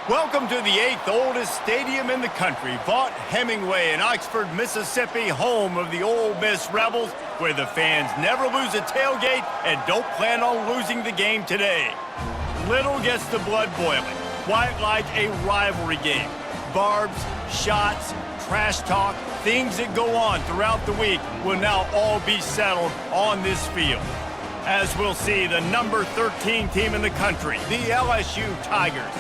Welcome to the 8th oldest stadium in the country, Vaught Hemingway in Oxford, Mississippi, home of the Ole Miss Rebels, where the fans never lose a tailgate and don't plan on losing the game today. Little gets the blood boiling, quite like a rivalry game. Barbs, shots, trash talk, things that go on throughout the week will now all be settled on this field. As we'll see, the number 13 team in the country, the LSU Tigers,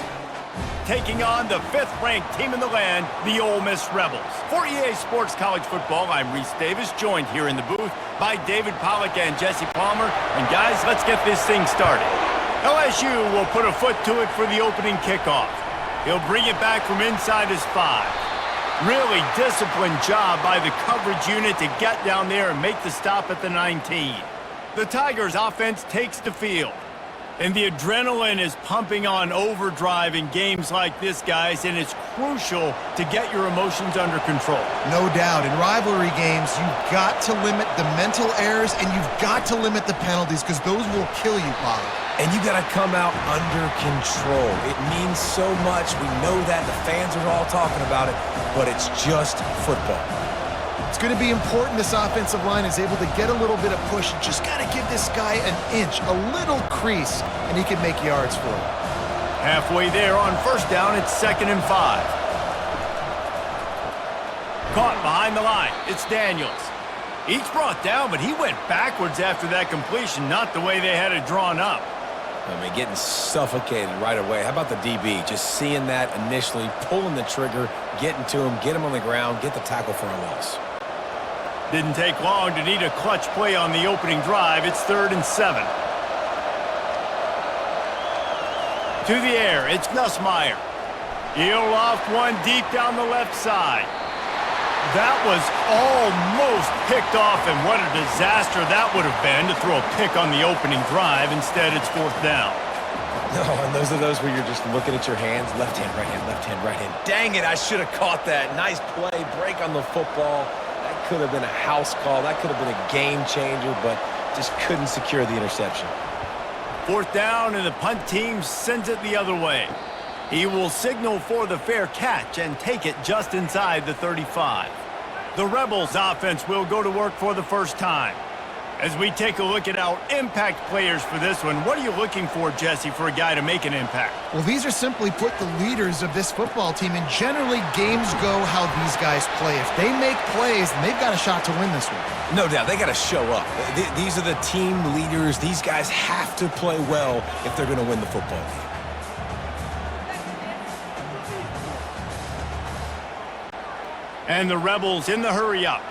taking on the 5th-ranked team in the land, the Ole Miss Rebels. For EA Sports College Football, I'm Reese Davis, joined here in the booth by David Pollack and Jesse Palmer. And guys, let's get this thing started. LSU will put a foot to it for the opening kickoff. He'll bring it back from inside his 5. Really disciplined job by the coverage unit to get down there and make the stop at the 19. The Tigers' offense takes the field. And the adrenaline is pumping on overdrive in games like this, guys, and it's crucial to get your emotions under control. No doubt. In rivalry games, you've got to limit the mental errors, and you've got to limit the penalties, because those will kill you, Pollard. And you got to come out under control. It means so much. We know that. The fans are all talking about it, but it's just football. It's going to be important this offensive line is able to get a little bit of push. You just got to give this guy an inch, a little crease, and he can make yards for you. Halfway there on first down, it's 2nd and 5. Caught behind the line, it's Daniels. Each brought down, but he went backwards after that completion, not the way they had it drawn up. I mean, getting suffocated right away. How about the DB? Just seeing that initially, pulling the trigger, getting to him, get him on the ground, get the tackle for a loss. Didn't take long to need a clutch play on the opening drive. It's 3rd and 7. To the air, it's Nussmeier. He'll loft one deep down the left side. That was almost picked off, and what a disaster that would have been to throw a pick on the opening drive. Instead, it's 4th down. No, and those are those where you're just looking at your hands. Left hand, right hand, left hand, right hand. Dang it, I should have caught that. Nice play, break on the football. That could have been a house call. That could have been a game changer, but just couldn't secure the interception. 4th down, and the punt team sends it the other way. He will signal for the fair catch and take it just inside the 35. The Rebels offense will go to work for the first time. As we take a look at our impact players for this one, what are you looking for, Jesse, for a guy to make an impact? Well, these are simply put the leaders of this football team, and generally games go how these guys play. If they make plays, then they've got a shot to win this one. No doubt, they got to show up. These are the team leaders. These guys have to play well if they're going to win the football game. And the Rebels in the hurry-up.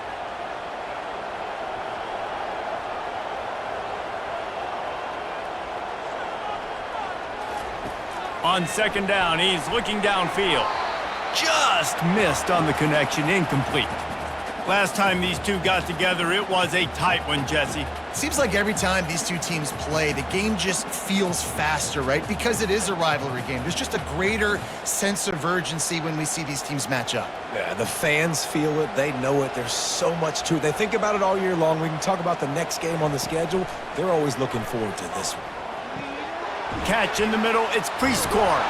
On 2nd down, he's looking downfield. Just missed on the connection, incomplete. Last time these two got together, it was a tight one, Jesse. Seems like every time these two teams play, the game just feels faster, right? Because it is a rivalry game. There's just a greater sense of urgency when we see these teams match up. Yeah, the fans feel it. They know it. There's so much to it. They think about it all year long. We can talk about the next game on the schedule. They're always looking forward to this one. Catch in the middle, it's Priestcorn.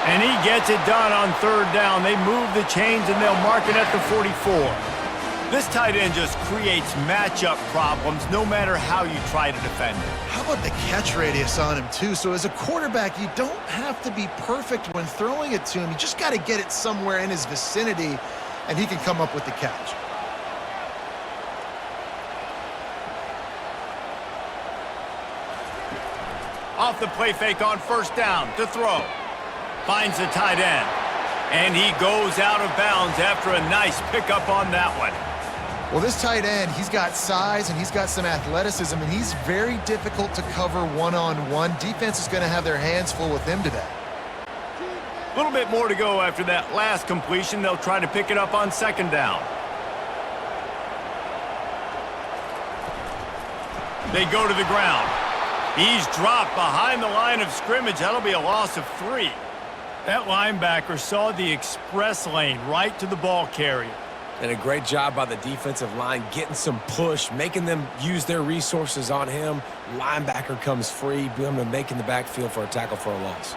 And he gets it done on 3rd down. They move the chains, and they'll mark it at the 44. This tight end just creates matchup problems no matter how you try to defend it. How about the catch radius on him, too? So as a quarterback, you don't have to be perfect when throwing it to him. You just got to get it somewhere in his vicinity, and he can come up with the catch. Off the play fake on 1st down to throw. Finds the tight end. And he goes out of bounds after a nice pickup on that one. Well, this tight end, he's got size and he's got some athleticism, and he's very difficult to cover one-on-one. Defense is going to have their hands full with him today. A little bit more to go after that last completion. They'll try to pick it up on 2nd down. They go to the ground. He's dropped behind the line of scrimmage. That'll be a loss of 3. That linebacker saw the express lane right to the ball carrier. And a great job by the defensive line, getting some push, making them use their resources on him. Linebacker comes free, making the backfield for a tackle for a loss.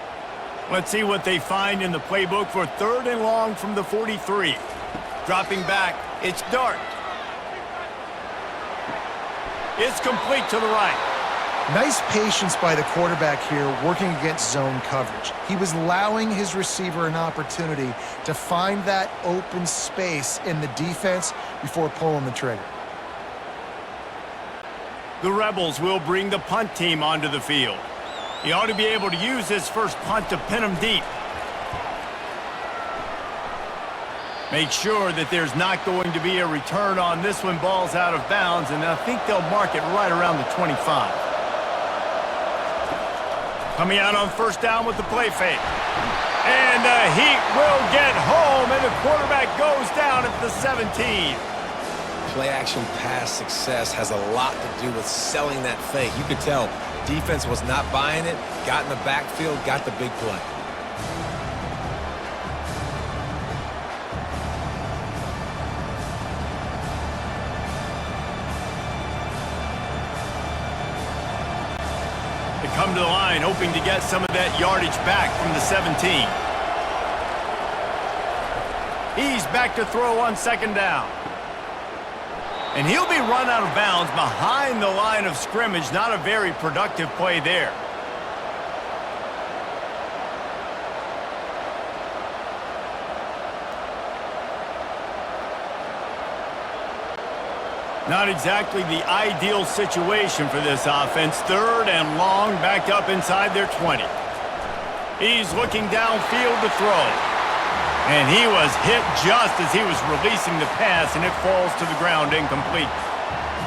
Let's see what they find in the playbook for 3rd and long from the 43. Dropping back, it's Dart. It's complete to the right. Nice patience by the quarterback here working against zone coverage. He was allowing his receiver an opportunity to find that open space in the defense before pulling the trigger. The Rebels will bring the punt team onto the field. He ought to be able to use this first punt to pin him deep. Make sure that there's not going to be a return on this when ball's out of bounds, and I think they'll mark it right around the 25. Coming out on 1st down with the play fake. And the Heat will get home, and the quarterback goes down at the 17. Play-action pass success has a lot to do with selling that fake. You could tell defense was not buying it, got in the backfield, got the big play. They come to the line, hoping to get some of that yardage back from the 17. He's back to throw on 2nd down. And he'll be run out of bounds behind the line of scrimmage. Not a very productive play there. Not exactly the ideal situation for this offense. 3rd and long, backed up inside their 20. He's looking downfield to throw. And he was hit just as he was releasing the pass, and it falls to the ground incomplete.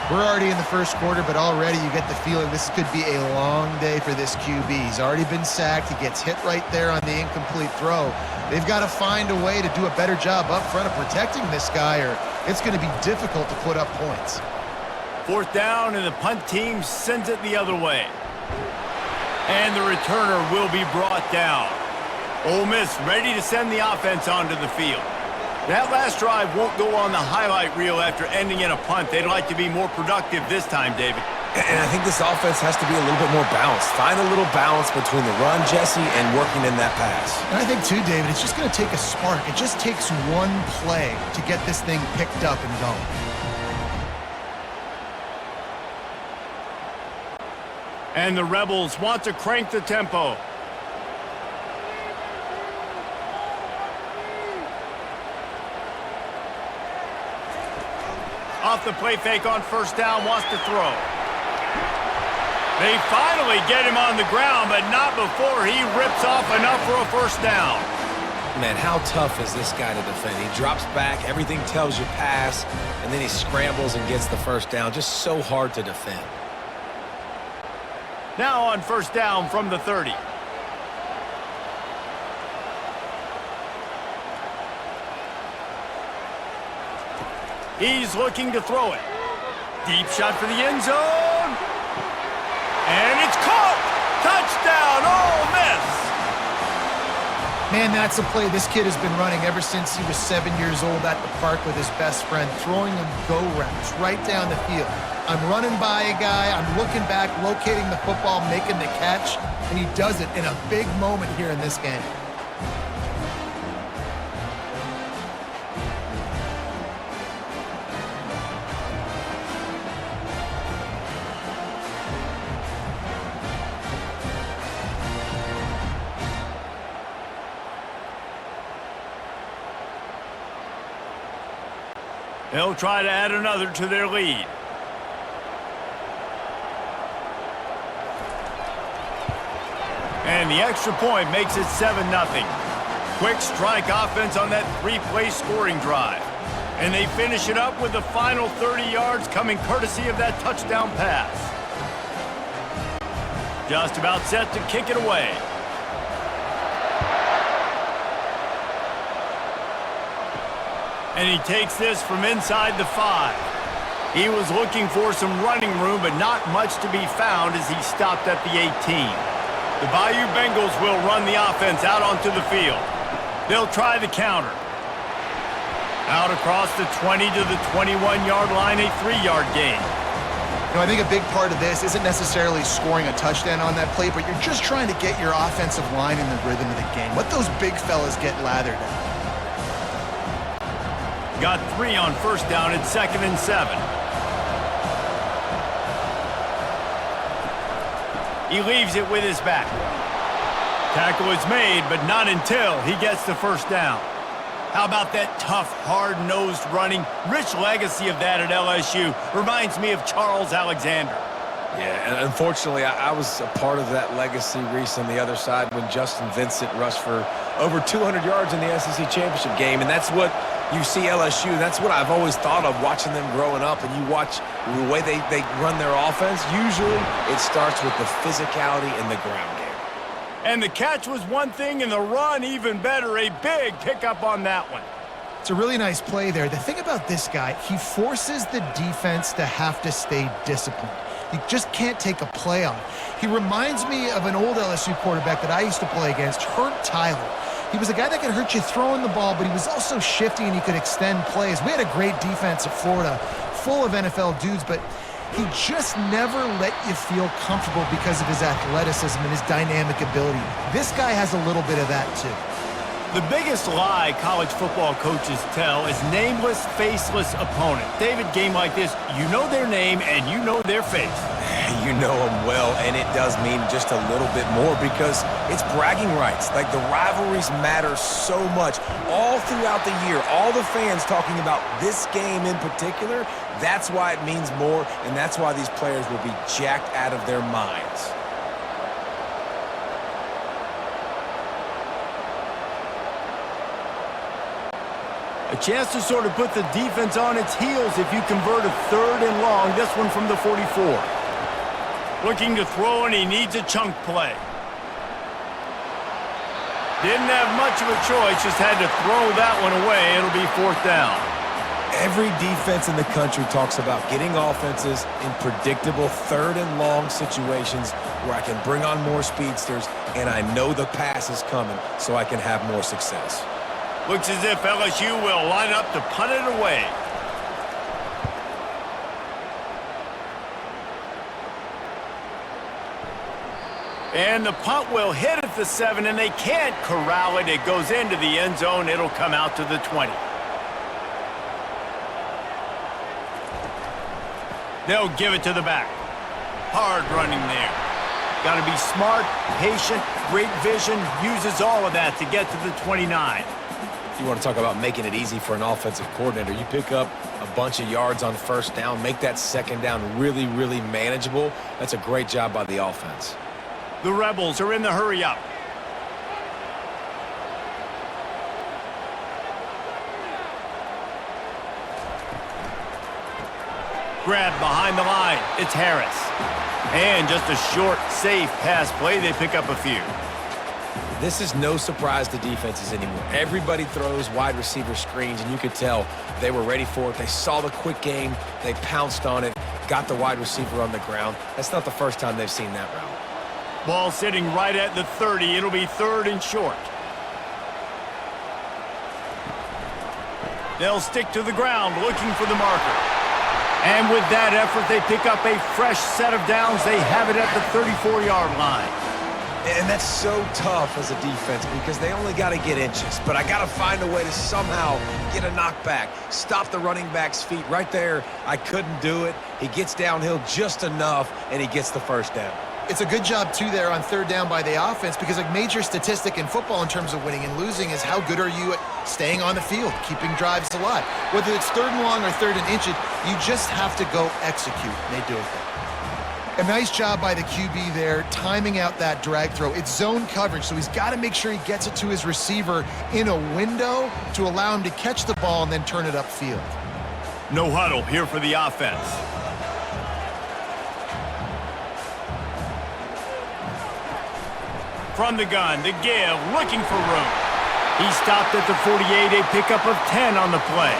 We're already in the 1st quarter, but already you get the feeling this could be a long day for this QB. He's already been sacked. He gets hit right there on the incomplete throw. They've got to find a way to do a better job up front of protecting this guy, or it's going to be difficult to put up points. 4th down, and the punt team sends it the other way. And the returner will be brought down. Ole Miss ready to send the offense onto the field. That last drive won't go on the highlight reel after ending in a punt. They'd like to be more productive this time, David. And I think this offense has to be a little bit more balanced. Find a little balance between the run, Jesse, and working in that pass. And I think, too, David, it's just going to take a spark. It just takes one play to get this thing picked up and going. And the Rebels want to crank the tempo. Off the play fake on 1st down, wants to throw. They finally get him on the ground, but not before he rips off enough for a 1st down. Man, how tough is this guy to defend? He drops back, everything tells you pass, and then he scrambles and gets the 1st down. Just so hard to defend. Now on 1st down from the 30. He's looking to throw it. Deep shot for the end zone. And it's caught. Touchdown, Ole Miss. Man, that's a play this kid has been running ever since he was 7 years old at the park with his best friend, throwing him go routes right down the field. I'm running by a guy, I'm looking back, locating the football, making the catch, and he does it in a big moment here in this game. They'll try to add another to their lead. And the extra point makes it 7-0. Quick strike offense on that 3-play scoring drive. And they finish it up with the final 30 yards coming courtesy of that touchdown pass. Just about set to kick it away. And he takes this from inside the 5. He was looking for some running room, but not much to be found as he stopped at the 18. The Bayou Bengals will run the offense out onto the field. They'll try the counter. Out across the 20 to the 21-yard line, a 3-yard gain. I think a big part of this isn't necessarily scoring a touchdown on that play, but you're just trying to get your offensive line in the rhythm of the game. Let those big fellas get lathered out. Got 3 on first down at 2nd and 7. He leaves it with his back. Tackle is made, but not until he gets the first down. How about that tough, hard-nosed running? Rich legacy of that at LSU. Reminds me of Charles Alexander. Yeah, and unfortunately, I was a part of that legacy, Reese, on the other side when Justin Vincent rushed for over 200 yards in the SEC championship game, and that's what you see LSU. That's what I've always thought of watching them growing up, and you watch the way they run their offense. Usually, it starts with the physicality in the ground game. And the catch was one thing, and the run even better. A big pickup on that one. It's a really nice play there. The thing about this guy, he forces the defense to have to stay disciplined. You just can't take a play off. He reminds me of an old LSU quarterback that I used to play against, Herb Tyler. He was a guy that could hurt you throwing the ball, but he was also shifty and he could extend plays. We had a great defense at Florida, full of NFL dudes, but he just never let you feel comfortable because of his athleticism and his dynamic ability. This guy has a little bit of that too. The biggest lie college football coaches tell is nameless, faceless opponent. David, game like this, you know their name and you know their face. You know them well, and it does mean just a little bit more because it's bragging rights. Like, the rivalries matter so much all throughout the year. All the fans talking about this game in particular, that's why it means more, and that's why these players will be jacked out of their minds. A chance to sort of put the defense on its heels if you convert a 3rd and long. This one from the 44. Looking to throw, and he needs a chunk play. Didn't have much of a choice, just had to throw that one away. It'll be 4th down. Every defense in the country talks about getting offenses in predictable 3rd and long situations where I can bring on more speedsters, and I know the pass is coming, so I can have more success. Looks as if LSU will line up to punt it away. And the punt will hit at the 7, and they can't corral it. It goes into the end zone. It'll come out to the 20. They'll give it to the back. Hard running there. Got to be smart, patient, great vision. Uses all of that to get to the 29. You want to talk about making it easy for an offensive coordinator. You pick up a bunch of yards on first down, make that second down really, really manageable. That's a great job by the offense. The Rebels are in the hurry up. Grab behind the line. It's Harris. And just a short, safe pass play. They pick up a few. This is no surprise to defenses anymore. Everybody throws wide receiver screens, and you could tell they were ready for it. They saw the quick game. They pounced on it, got the wide receiver on the ground. That's not the first time they've seen that route. Ball sitting right at the 30. It'll be 3rd and short. They'll stick to the ground looking for the marker. And with that effort, they pick up a fresh set of downs. They have it at the 34-yard line. And that's so tough as a defense because they only got to get inches. But I got to find a way to somehow get a knockback, stop the running back's feet right there. I couldn't do it. He gets downhill just enough, and he gets the first down. It's a good job, too, there on 3rd down by the offense because a major statistic in football in terms of winning and losing is how good are you at staying on the field, keeping drives alive. Whether it's 3rd and long or 3rd and inches, you just have to go execute, and they do it there. A nice job by the QB there, timing out that drag throw. It's zone coverage, so he's got to make sure he gets it to his receiver in a window to allow him to catch the ball and then turn it upfield. No huddle here for the offense. From the gun, the give, looking for room. He stopped at the 48, a pickup of 10 on the play.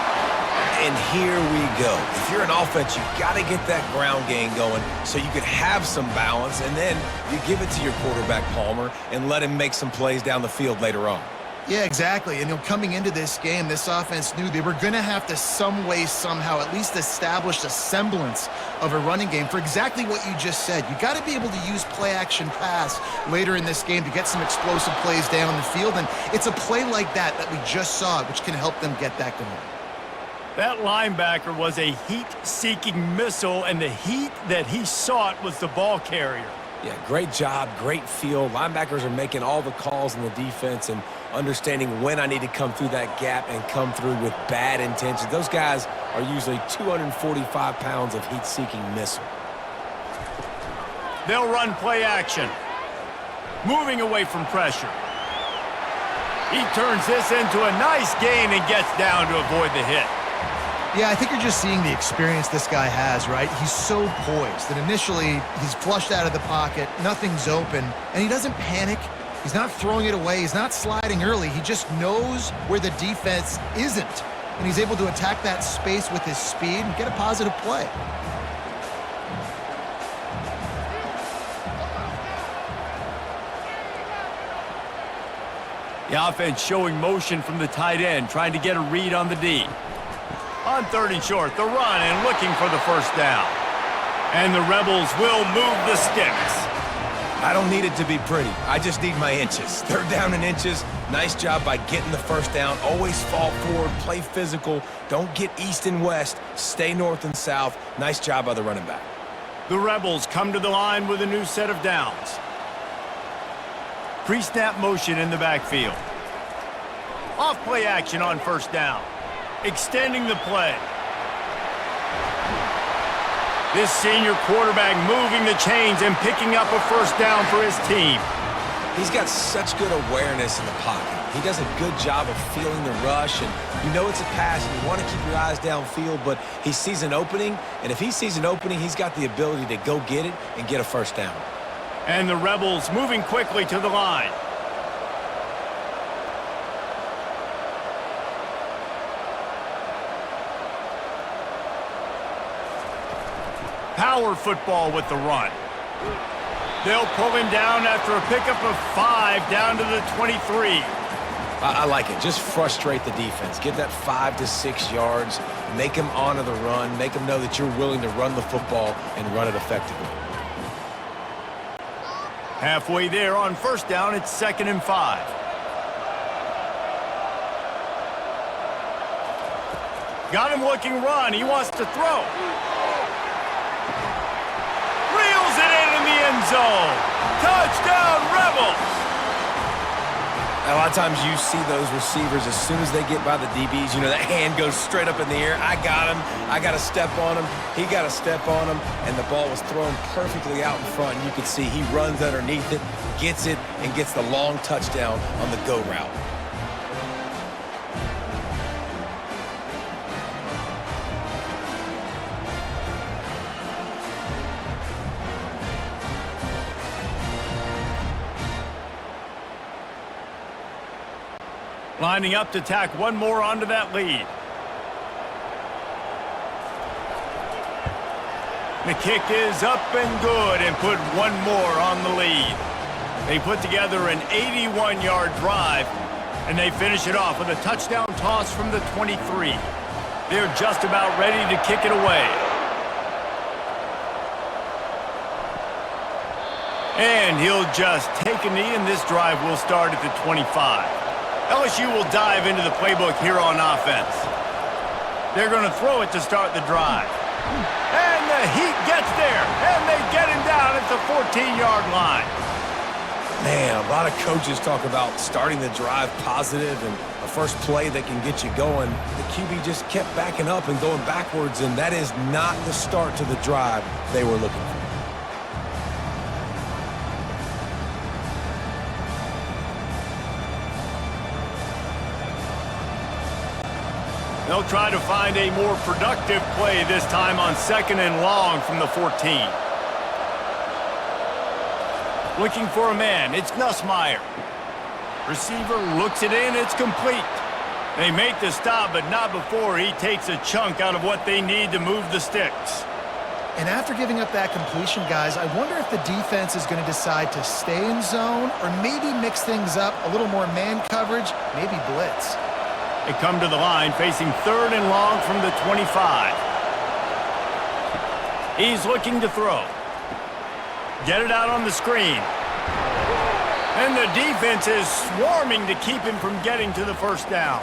And here we go. If you're an offense, you got to get that ground game going so you can have some balance, and then you give it to your quarterback, Palmer, and let him make some plays down the field later on. Yeah, exactly. And coming into this game, this offense knew they were going to have to some way, somehow, at least establish a semblance of a running game for exactly what you just said. You got to be able to use play-action pass later in this game to get some explosive plays down the field. And it's a play like that we just saw, which can help them get that going. That linebacker was a heat-seeking missile, and the heat that he sought was the ball carrier. Yeah, great job, great feel. Linebackers are making all the calls in the defense and understanding when I need to come through that gap and come through with bad intentions. Those guys are usually 245 pounds of heat-seeking missile. They'll run play action. Moving away from pressure. He turns this into a nice gain and gets down to avoid the hit. Yeah, I think you're just seeing the experience this guy has, right? He's so poised that initially he's flushed out of the pocket, nothing's open, and he doesn't panic. He's not throwing it away. He's not sliding early. He just knows where the defense isn't, and he's able to attack that space with his speed and get a positive play. The offense showing motion from the tight end, trying to get a read on the D. On 3rd and short, the run and looking for the first down. And the Rebels will move the sticks. I don't need it to be pretty. I just need my inches. 3rd down and inches. Nice job by getting the first down. Always fall forward, play physical. Don't get east and west. Stay north and south. Nice job by the running back. The Rebels come to the line with a new set of downs. Pre-snap motion in the backfield. Off play action on first down. Extending the play. This senior quarterback moving the chains and picking up a first down for his team. He's got such good awareness in the pocket. He does a good job of feeling the rush, and you know it's a pass, and you want to keep your eyes downfield, but he sees an opening, and if he sees an opening, he's got the ability to go get it and get a first down. And the Rebels moving quickly to the line. Power football with the run. They'll pull him down after a pickup of 5 down to the 23. I like it. Just frustrate the defense. Get that 5 to 6 yards. Make them honor the run. Make them know that you're willing to run the football and run it effectively. Halfway there on first down, it's 2nd and 5. Got him looking run. He wants to throw. Reels it in the end zone. Touchdown, Rebels. A lot of times you see those receivers, as soon as they get by the DBs, you know, that hand goes straight up in the air. I got him. I got to step on him. He got to step on him. And the ball was thrown perfectly out in front. And you can see he runs underneath it, gets it, and gets the long touchdown on the go route. Lining up to tack one more onto that lead. The kick is up and good and put one more on the lead. They put together an 81-yard drive, and they finish it off with a touchdown toss from the 23. They're just about ready to kick it away. And he'll just take a knee, and this drive will start at the 25. LSU will dive into the playbook here on offense. They're going to throw it to start the drive. And the heat gets there, and they get him down at the 14-yard line. Man, a lot of coaches talk about starting the drive positive and a first play that can get you going. The QB just kept backing up and going backwards, and that is not the start to the drive they were looking for. They'll try to find a more productive play this time on 2nd and long from the 14. Looking for a man, it's Nussmeier. Receiver looks it in, it's complete. They make the stop, but not before he takes a chunk out of what they need to move the sticks. And after giving up that completion, guys, I wonder if the defense is going to decide to stay in zone or maybe mix things up, a little more man coverage, maybe blitz. They come to the line facing 3rd and long from the 25. He's looking to throw. Get it out on the screen. And the defense is swarming to keep him from getting to the first down.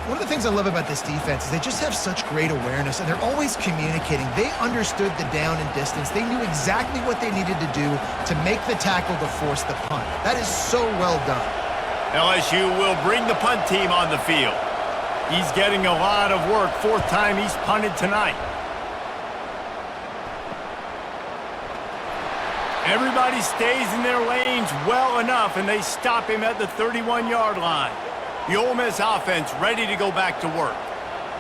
One of the things I love about this defense is they just have such great awareness, and they're always communicating. They understood the down and distance. They knew exactly what they needed to do to make the tackle to force the punt. That is so well done. LSU will bring the punt team on the field. He's getting a lot of work. 4th time he's punted tonight. Everybody stays in their lanes well enough, and they stop him at the 31-yard line. The Ole Miss offense ready to go back to work.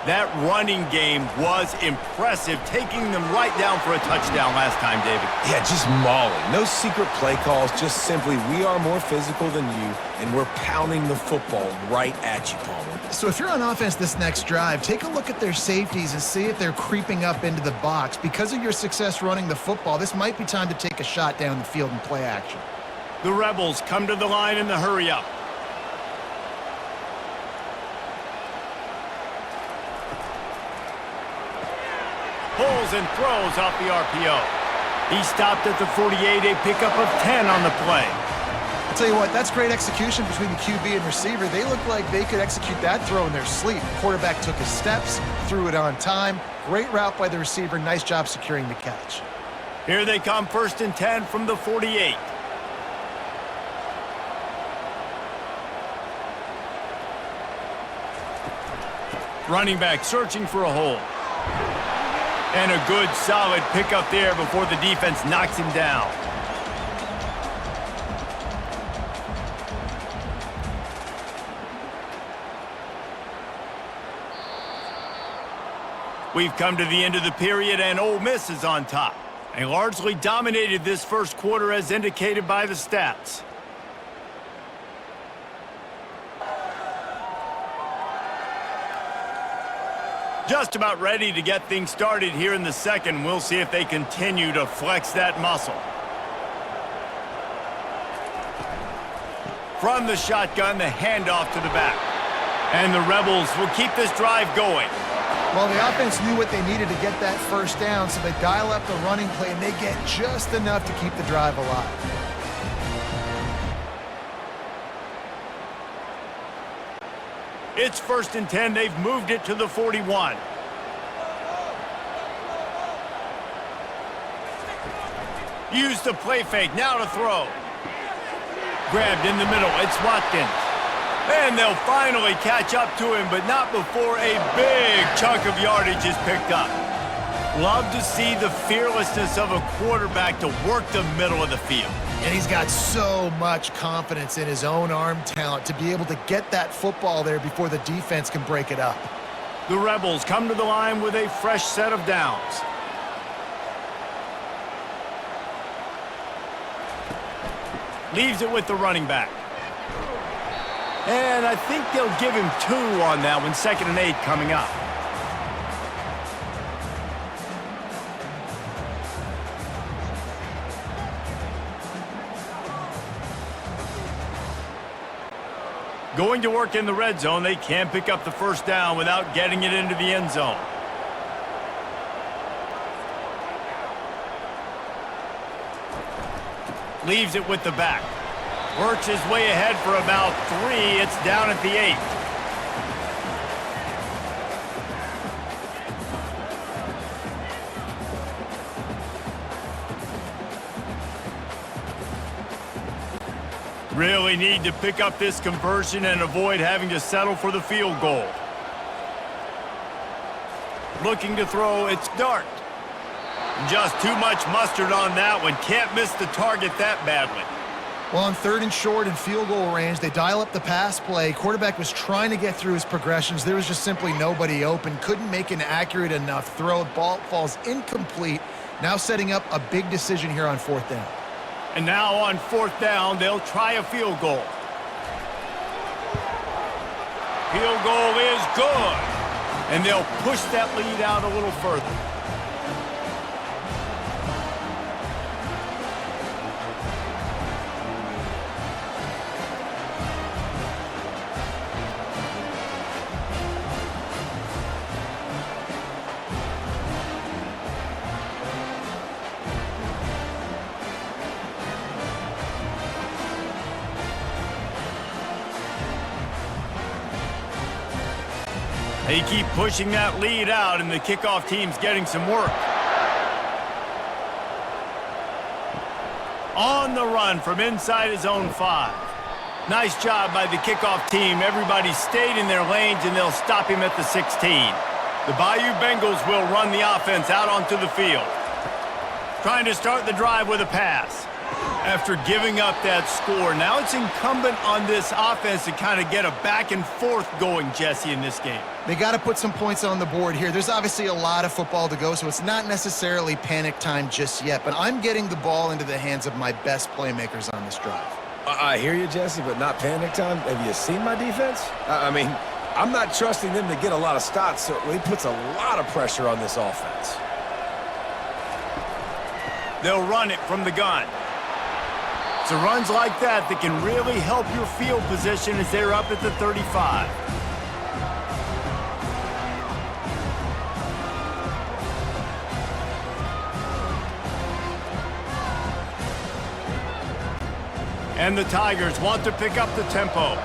That running game was impressive, taking them right down for a touchdown last time, David. Yeah, just mauling. No secret play calls, just simply we are more physical than you, and we're pounding the football right at you, Palmer. So if you're on offense this next drive, take a look at their safeties and see if they're creeping up into the box. Because of your success running the football, this might be time to take a shot down the field and play action. The Rebels come to the line in the hurry-up. Pulls and throws off the RPO. He stopped at the 48, a pickup of 10 on the play. I'll tell you what, that's great execution between the QB and receiver. They look like they could execute that throw in their sleep. The quarterback took his steps, threw it on time. Great route by the receiver. Nice job securing the catch. Here they come, 1st and 10 from the 48. Running back searching for a hole. And a good, solid pickup there before the defense knocks him down. We've come to the end of the period, and Ole Miss is on top. They largely dominated this first quarter as indicated by the stats. Just about ready to get things started here in the second. We'll see if they continue to flex that muscle. From the shotgun, the handoff to the back. And the Rebels will keep this drive going. Well, the offense knew what they needed to get that first down, so they dial up the running play, and they get just enough to keep the drive alive. It's 1st and 10. They've moved it to the 41. Use the play fake. Now to throw. Grabbed in the middle. It's Watkins. And they'll finally catch up to him, but not before a big chunk of yardage is picked up. Love to see the fearlessness of a quarterback to work the middle of the field. And he's got so much confidence in his own arm talent to be able to get that football there before the defense can break it up. The Rebels come to the line with a fresh set of downs. Leaves it with the running back. And I think they'll give him 2 on that one. 2nd and 8 coming up. Going to work in the red zone. They can't pick up the first down without getting it into the end zone. Leaves it with the back. Works his way ahead for about 3. It's down at the 8. Really need to pick up this conversion and avoid having to settle for the field goal. Looking to throw, it's Dart. Just too much mustard on that one. Can't miss the target that badly. Well, on 3rd and short and field goal range, they dial up the pass play. Quarterback was trying to get through his progressions. There was just simply nobody open. Couldn't make an accurate enough throw. Ball falls incomplete. Now setting up a big decision here on 4th down. And now on 4th down, they'll try a field goal. Field goal is good. And they'll push that lead out a little further. They keep pushing that lead out, and the kickoff team's getting some work. On the run from inside his own 5. Nice job by the kickoff team. Everybody stayed in their lanes, and they'll stop him at the 16. The Bayou Bengals will run the offense out onto the field. Trying to start the drive with a pass. After giving up that score, now it's incumbent on this offense to kind of get a back and forth going, Jesse, in this game. They got to put some points on the board here. There's obviously a lot of football to go, so it's not necessarily panic time just yet, but I'm getting the ball into the hands of my best playmakers on this drive. I hear you, Jesse, but not panic time. Have you seen my defense? I mean, I'm not trusting them to get a lot of stops, so he puts a lot of pressure on this offense. They'll run it from the gun. So runs like that can really help your field position as they're up at the 35. And the Tigers want to pick up the tempo.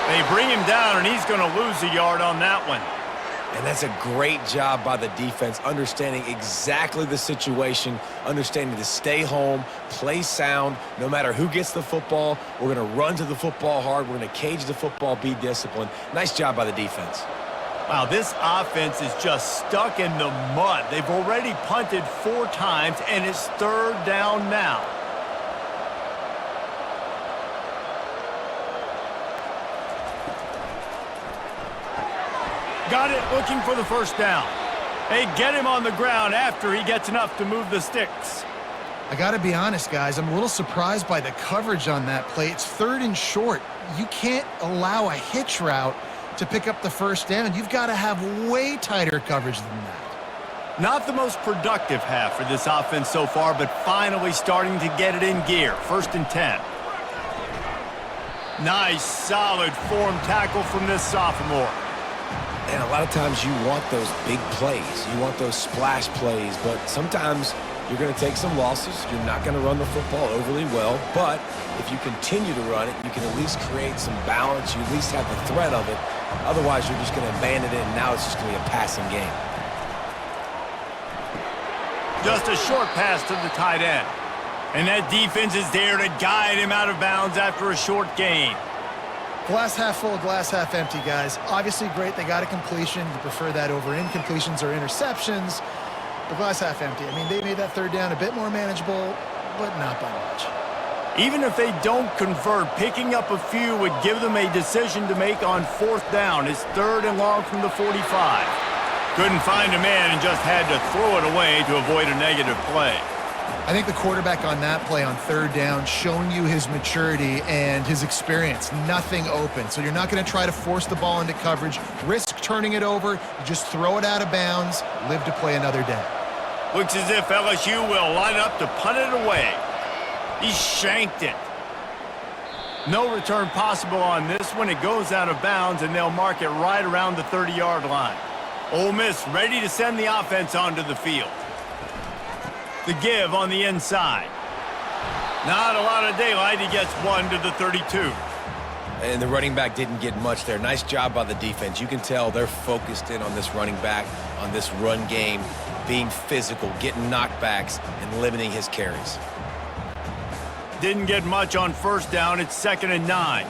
They bring him down, and he's going to lose a yard on that one. And that's a great job by the defense, understanding exactly the situation, understanding to stay home, play sound. No matter who gets the football, we're going to run to the football hard. We're going to cage the football, be disciplined. Nice job by the defense. Wow, this offense is just stuck in the mud. They've already punted 4 times, and it's 3rd down now. Got it, looking for the 1st down. They get him on the ground after he gets enough to move the sticks. I got to be honest, guys. I'm a little surprised by the coverage on that play. It's 3rd and short. You can't allow a hitch route to pick up the 1st down. You've got to have way tighter coverage than that. Not the most productive half for this offense so far, but finally starting to get it in gear. 1st and 10. Nice, solid form tackle from this sophomore. And a lot of times you want those big plays. You want those splash plays, but sometimes you're going to take some losses. You're not going to run the football overly well, but if you continue to run it, you can at least create some balance. You at least have the threat of it. Otherwise, you're just going to abandon it, and now it's just going to be a passing game. Just a short pass to the tight end. And that defense is there to guide him out of bounds after a short gain. Glass half full, glass half empty, guys. Obviously great, they got a completion. You prefer that over incompletions or interceptions. But glass half empty. I mean, they made that 3rd down a bit more manageable, but not by much. Even if they don't convert, picking up a few would give them a decision to make on 4th down. It's 3rd and long from the 45. Couldn't find a man and just had to throw it away to avoid a negative play. I think the quarterback on that play on 3rd down showing you his maturity and his experience. Nothing open. So you're not going to try to force the ball into coverage, risk turning it over. You just throw it out of bounds, live to play another day. Looks as if LSU will line up to punt it away. He shanked it. No return possible on this one. It goes out of bounds, and they'll mark it right around the 30-yard line. Ole Miss ready to send the offense onto the field. The give on the inside. Not a lot of daylight. He gets 1 to the 32. And the running back didn't get much there. Nice job by the defense. You can tell they're focused in on this running back, on this run game, being physical, getting knockbacks, and limiting his carries. Didn't get much on 1st down. It's 2nd and 9.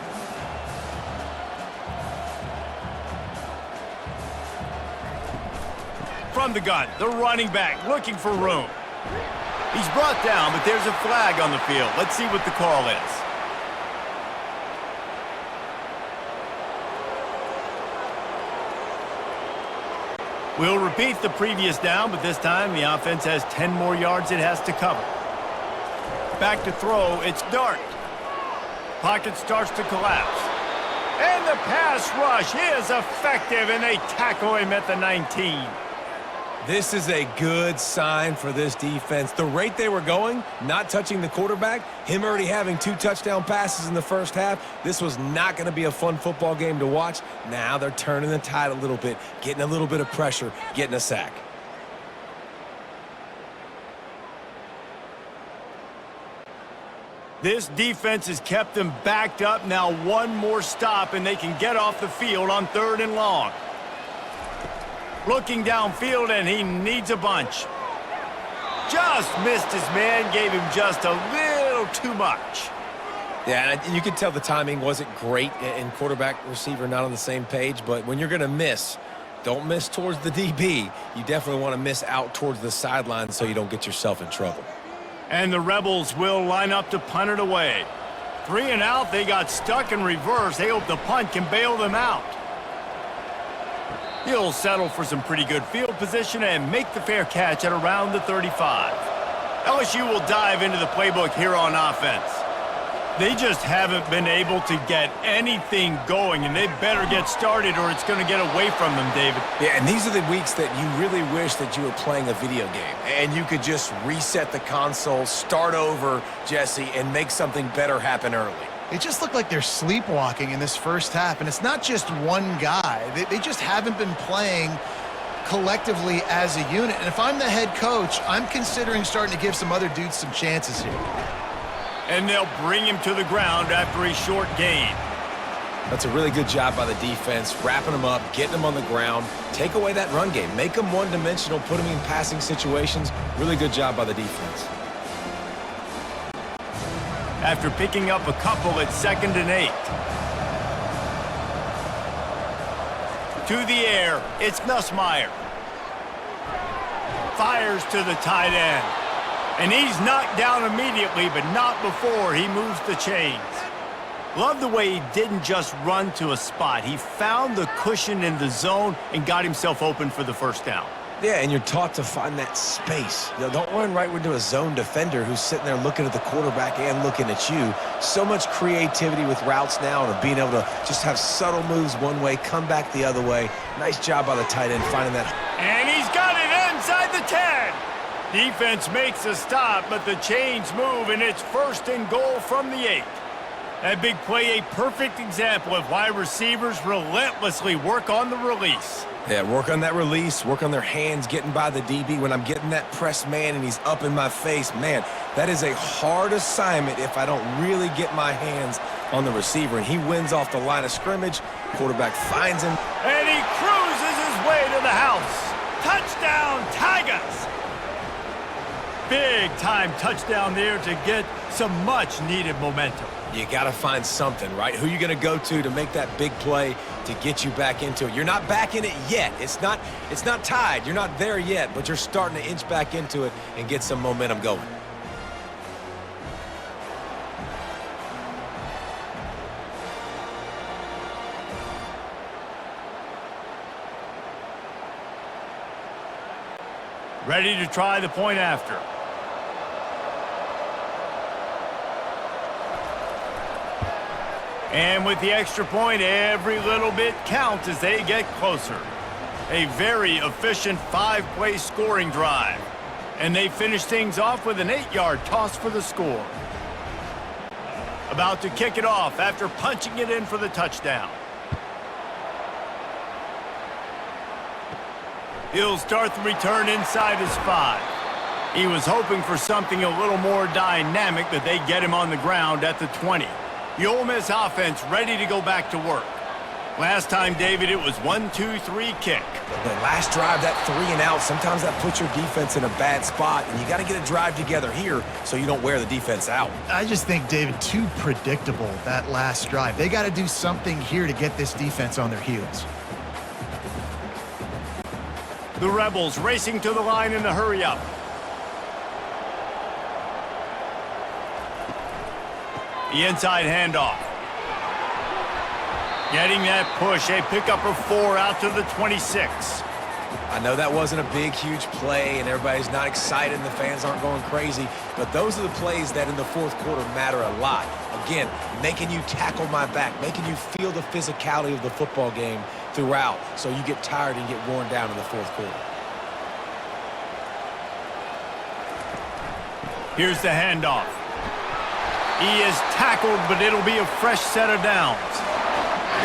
From the gun, the running back looking for room. He's brought down, but there's a flag on the field. Let's see what the call is. We'll repeat the previous down, but this time the offense has 10 more yards it has to cover. Back to throw, it's Dart. Pocket starts to collapse. And the pass rush is effective, and they tackle him at the 19. This is a good sign for this defense. The rate they were going, not touching the quarterback, him already having 2 touchdown passes in the 1st half, this was not going to be a fun football game to watch. Now they're turning the tide a little bit, getting a little bit of pressure, getting a sack. This defense has kept them backed up. Now one more stop, and they can get off the field on 3rd and long. Looking downfield, and he needs a bunch. Just missed his man, gave him just a little too much. Yeah, and you could tell the timing wasn't great, and quarterback, receiver not on the same page, but when you're going to miss, don't miss towards the DB. You definitely want to miss out towards the sideline so you don't get yourself in trouble. And the Rebels will line up to punt it away. 3 and out, they got stuck in reverse. They hope the punt can bail them out. He'll settle for some pretty good field position and make the fair catch at around the 35. LSU will dive into the playbook here on offense. They just haven't been able to get anything going, and they better get started or it's going to get away from them, David. Yeah, and these are the weeks that you really wish that you were playing a video game and you could just reset the console, start over, Jesse, and make something better happen early. They just look like they're sleepwalking in this first half, and it's not just one guy. They just haven't been playing collectively as a unit. And if I'm the head coach, I'm considering starting to give some other dudes some chances here. And they'll bring him to the ground after a short gain. That's a really good job by the defense, wrapping them up, getting them on the ground. Take away that run game. Make them one-dimensional, put them in passing situations. Really good job by the defense. After picking up a couple at 2nd and 8. To the air, it's Nussmeier. Fires to the tight end. And he's knocked down immediately, but not before he moves the chains. Love the way he didn't just run to a spot. He found the cushion in the zone and got himself open for the first down. Yeah, and you're taught to find that space. You know, don't run right into a zone defender who's sitting there looking at the quarterback and looking at you. So much creativity with routes now and being able to just have subtle moves one way, come back the other way. Nice job by the tight end finding that. And he's got it inside the 10. Defense makes a stop, but the chains move, and it's 1st and goal from the 8. That big play, a perfect example of why receivers relentlessly work on the release. Yeah, work on that release, work on their hands, getting by the DB. When I'm getting that press man and he's up in my face, man, that is a hard assignment if I don't really get my hands on the receiver. And he wins off the line of scrimmage. Quarterback finds him. And he cruises his way to the house. Touchdown, Tigers! Big-time touchdown there to get some much-needed momentum. You got to find something, right? Who you going to go to make that big play to get you back into it? You're not back in it yet. It's not tied. You're not there yet, but you're starting to inch back into it and get some momentum going. Ready to try the point after. And with the extra point, every little bit counts as they get closer. A very efficient 5-play scoring drive. And they finish things off with an 8-yard toss for the score. About to kick it off after punching it in for the touchdown. He'll start the return inside his 5. He was hoping for something a little more dynamic, but they get him on the ground at the 20. The Ole Miss offense ready to go back to work. Last time, David, it was 1-2-3 kick. The last drive, that 3 and out, sometimes that puts your defense in a bad spot, and you got to get a drive together here so you don't wear the defense out. I just think, David, too predictable, that last drive. They got to do something here to get this defense on their heels. The Rebels racing to the line in a hurry-up. The inside handoff. Getting that push, a pickup of 4 out to the 26. I know that wasn't a big, huge play, and everybody's not excited, and the fans aren't going crazy, but those are the plays that in the fourth quarter matter a lot. Again, making you tackle my back, making you feel the physicality of the football game throughout, so you get tired and get worn down in the fourth quarter. Here's the handoff. He is tackled, but it'll be a fresh set of downs.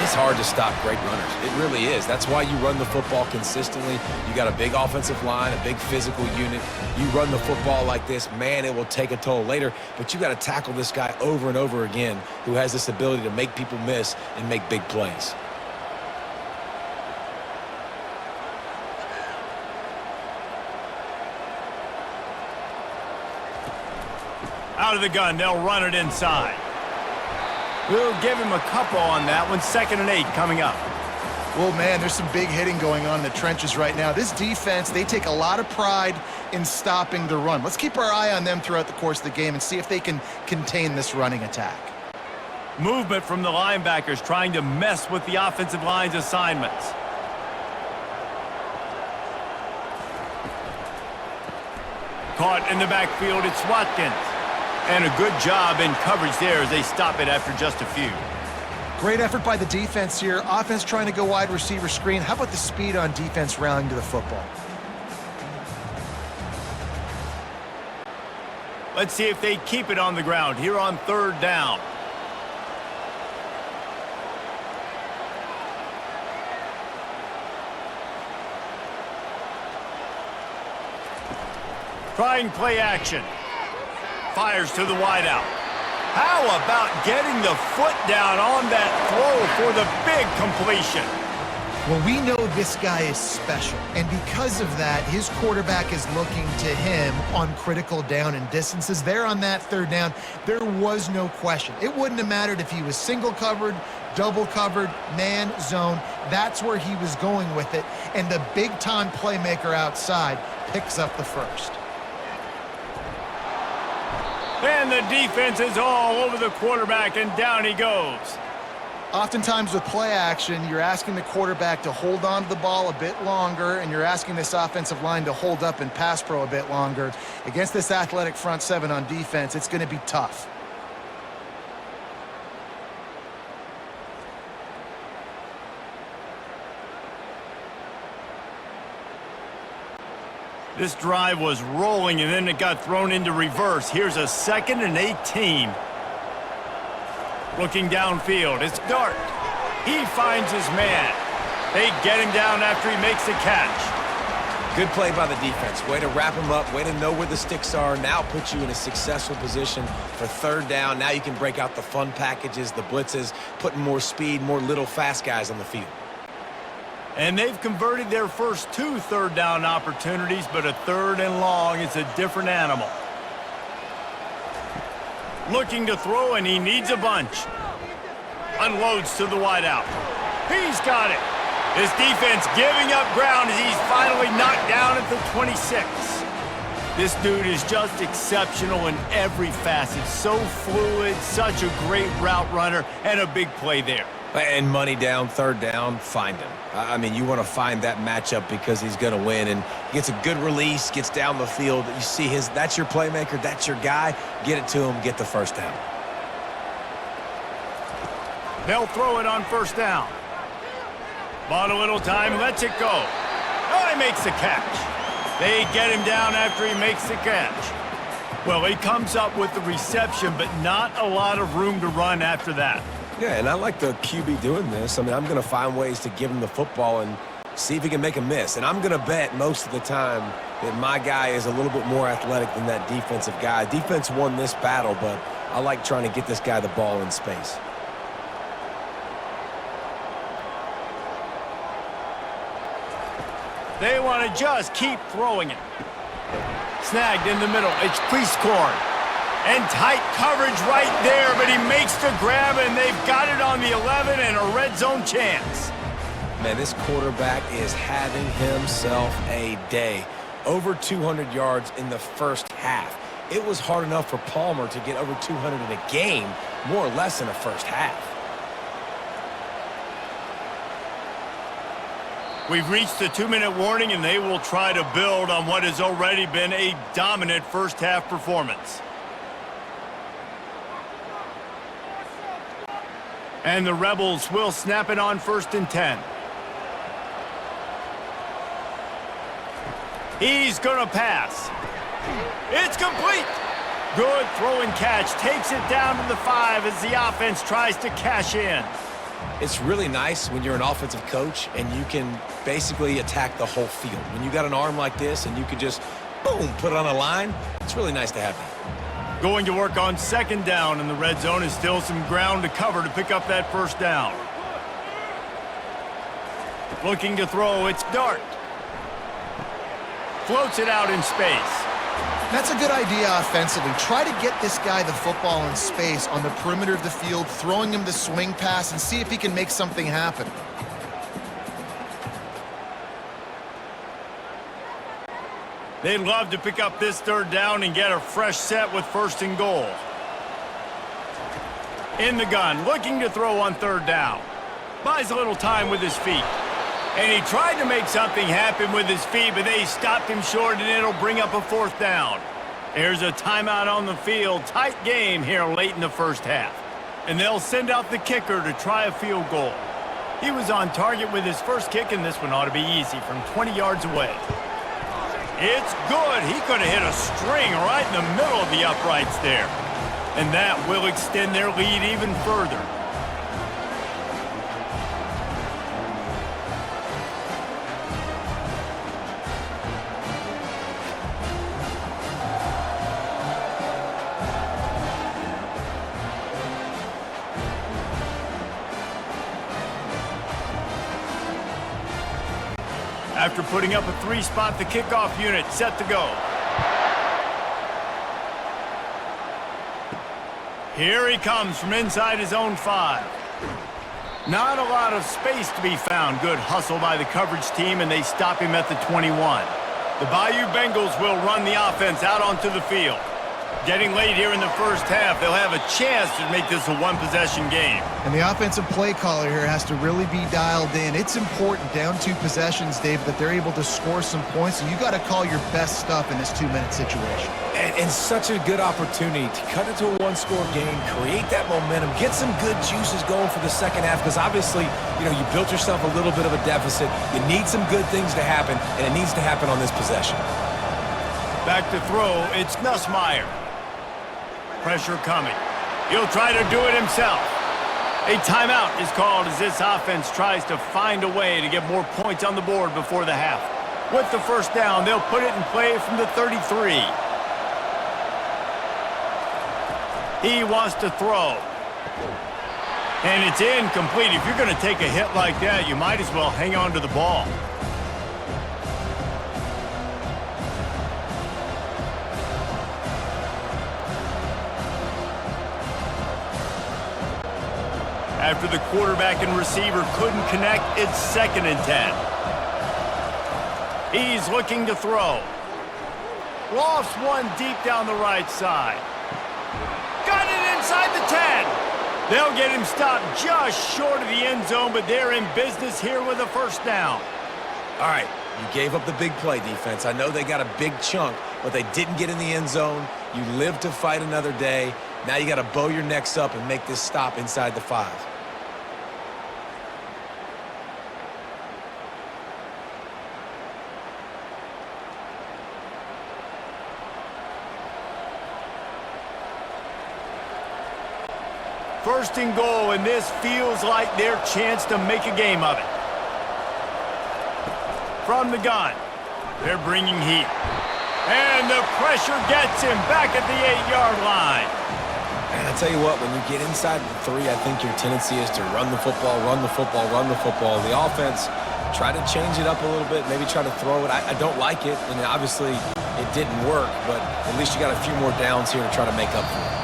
It's hard to stop great runners. It really is. That's why you run the football consistently. You got a big offensive line, a big physical unit. You run the football like this, man, it will take a toll later. But you got to tackle this guy over and over again who has this ability to make people miss and make big plays. Out of the gun, they'll run it inside. We'll give him a couple on that one. 2nd and 8 coming up. Well, man, there's some big hitting going on in the trenches right now. This defense, they take a lot of pride in stopping the run. Let's keep our eye on them throughout the course of the game and see if they can contain this running attack. Movement from the linebackers trying to mess with the offensive line's assignments. Caught in the backfield, it's Watkins. And a good job in coverage there as they stop it after just a few. Great effort by the defense here. Offense trying to go wide receiver screen. How about the speed on defense rallying to the football? Let's see if they keep it on the ground here on 3rd down. Trying play action. Fires to the wideout. How about getting the foot down on that throw for the big completion? Well, we know this guy is special, and because of that, his quarterback is looking to him on critical down and distances. There on that 3rd down, there was no question. It wouldn't have mattered if he was single covered, double covered, man, zone. That's where he was going with it, and the big-time playmaker outside picks up the first. And the defense is all over the quarterback, and down he goes. Oftentimes with play action, you're asking the quarterback to hold on to the ball a bit longer, and you're asking this offensive line to hold up in pass pro a bit longer. Against this athletic front 7 on defense, it's going to be tough. This drive was rolling, and then it got thrown into reverse. Here's a 2nd and 18. Looking downfield, it's Dart. He finds his man. They get him down after he makes the catch. Good play by the defense. Way to wrap him up, way to know where the sticks are. Now put you in a successful position for 3rd down. Now you can break out the fun packages, the blitzes, putting more speed, more little fast guys on the field. And they've converted their first 2 3rd down opportunities, but a 3rd and long is a different animal. Looking to throw, and he needs a bunch. Unloads to the wideout. He's got it. This defense giving up ground as he's finally knocked down at the 26. This dude is just exceptional in every facet. So fluid, such a great route runner, and a big play there. And money down, 3rd down, find him. I mean, you want to find that matchup because he's going to win, and gets a good release, gets down the field. You see that's your playmaker, that's your guy. Get it to him, get the 1st down. They'll throw it on 1st down. Bought a little time, lets it go. Oh, he makes the catch. They get him down after he makes the catch. Well, he comes up with the reception, but not a lot of room to run after that. Yeah, and I like the QB doing this. I mean, I'm going to find ways to give him the football and see if he can make a miss. And I'm going to bet most of the time that my guy is a little bit more athletic than that defensive guy. Defense won this battle, but I like trying to get this guy the ball in space. They want to just keep throwing it. Snagged in the middle. It's Priestcorn. And tight coverage right there, but he makes the grab, and they've got it on the 11 and a red zone chance. Man, this quarterback is having himself a day. Over 200 yards in the first half. It was hard enough for Palmer to get over 200 in a game, more or less in the first half. We've reached the 2-minute warning, and they will try to build on what has already been a dominant first-half performance. And the Rebels will snap it on 1st and 10. He's going to pass. It's complete. Good throw and catch. Takes it down to the 5 as the offense tries to cash in. It's really nice when you're an offensive coach and you can basically attack the whole field. When you got an arm like this and you can just, boom, put it on a line, it's really nice to have that. Going to work on second down, and the red zone is still some ground to cover to pick up that first down. Looking to throw, it's Dart. Floats it out in space. That's a good idea offensively. Try to get this guy the football in space on the perimeter of the field, throwing him the swing pass, and see if he can make something happen. They'd love to pick up this third down and get a fresh set with first and goal. In the gun, looking to throw on third down. Buys a little time with his feet. And he tried to make something happen with his feet, but they stopped him short, and it'll bring up a fourth down. There's a timeout on the field. Tight game here late in the first half. And they'll send out the kicker to try a field goal. He was on target with his first kick, and this one ought to be easy from 20 yards away. It's good. He could have hit a string right in the middle of the uprights there. And that will extend their lead even further. After putting up a three-spot, the kickoff unit set to go. Here he comes from inside his own 5. Not a lot of space to be found. Good hustle by the coverage team, and they stop him at the 21. The Bayou Bengals will run the offense out onto the field. Getting late here in the first half, they'll have a chance to make this a one-possession game. And the offensive play caller here has to really be dialed in. It's important down 2 possessions, Dave, that they're able to score some points, and you got to call your best stuff in this 2-minute situation. And such a good opportunity to cut it to a one-score game, create that momentum, get some good juices going for the second half, because obviously, you built yourself a little bit of a deficit. You need some good things to happen, and it needs to happen on this possession. Back to throw, it's Nussmeier. Pressure coming. He'll try to do it himself. A timeout is called as this offense tries to find a way to get more points on the board before the half. With the first down, they'll put it in play from the 33. He wants to throw. And it's incomplete. If you're going to take a hit like that, you might as well hang on to the ball. After the quarterback and receiver couldn't connect, it's 2nd and 10. He's looking to throw. Lofts one deep down the right side. Got it inside the 10. They'll get him stopped just short of the end zone, but they're in business here with a first down. All right, you gave up the big play, defense. I know they got a big chunk, but they didn't get in the end zone. You live to fight another day. Now you got to bow your necks up and make this stop inside the 5. First and goal, and this feels like their chance to make a game of it. From the gun, they're bringing heat. And the pressure gets him back at the 8-yard line. And I tell you what, when you get inside the 3, I think your tendency is to run the football, run the football, run the football. The offense, try to change it up a little bit, maybe try to throw it. I don't like it, and obviously it didn't work, but at least you got a few more downs here to try to make up for it.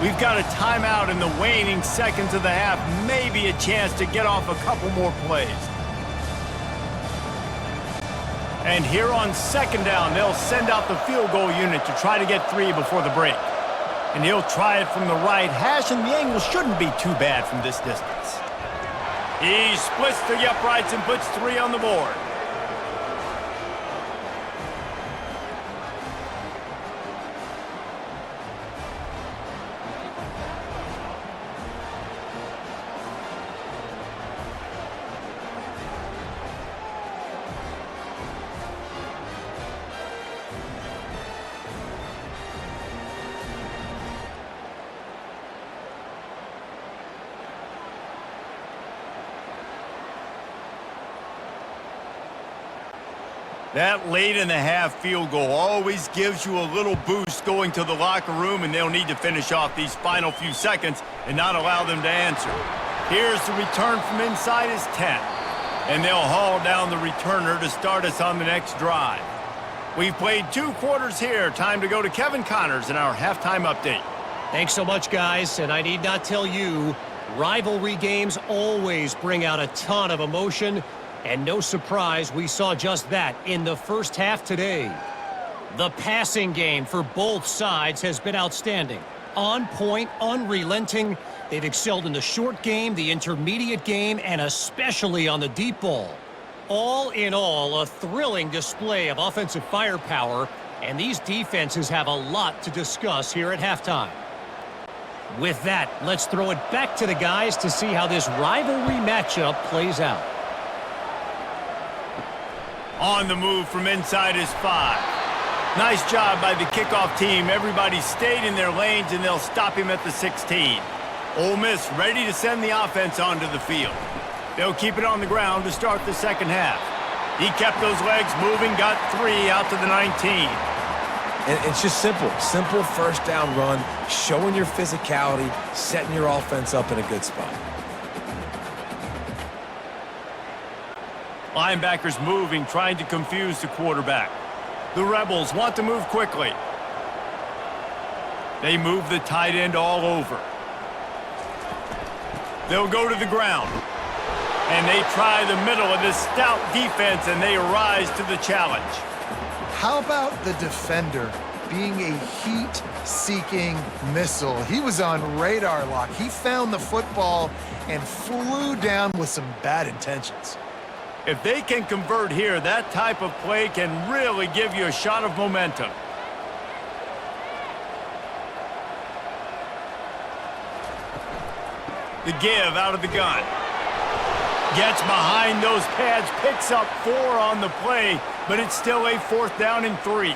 We've got a timeout in the waning seconds of the half, maybe a chance to get off a couple more plays. And here on second down, they'll send out the field goal unit to try to get 3 before the break. And he'll try it from the right hash, and the angle shouldn't be too bad from this distance. He splits the uprights and puts 3 on the board. That late in the half field goal always gives you a little boost going to the locker room, and they'll need to finish off these final few seconds and not allow them to answer. Here's the return from inside his 10, and they'll haul down the returner to start us on the next drive. We've played 2 quarters here. Time to go to Kevin Connors in our halftime update. Thanks so much, guys, and I need not tell you, rivalry games always bring out a ton of emotion. And no surprise, we saw just that in the first half today. The passing game for both sides has been outstanding. On point, unrelenting. They've excelled in the short game, the intermediate game, and especially on the deep ball. All in all, a thrilling display of offensive firepower, and these defenses have a lot to discuss here at halftime. With that, let's throw it back to the guys to see how this rivalry matchup plays out. On the move from inside his 5. Nice job by the kickoff team. Everybody stayed in their lanes, and they'll stop him at the 16. Ole Miss ready to send the offense onto the field. They'll keep it on the ground to start the second half. He kept those legs moving, got 3 out to the 19. And it's just simple first down run, showing your physicality, setting your offense up in a good spot. Linebackers moving, trying to confuse the quarterback. The Rebels want to move quickly. They move the tight end all over. They'll go to the ground. And they try the middle of this stout defense, and they rise to the challenge. How about the defender being a heat-seeking missile? He was on radar lock. He found the football and flew down with some bad intentions. If they can convert here, that type of play can really give you a shot of momentum. The give out of the gun. Gets behind those pads, picks up 4 on the play, but it's still a 4th down and 3.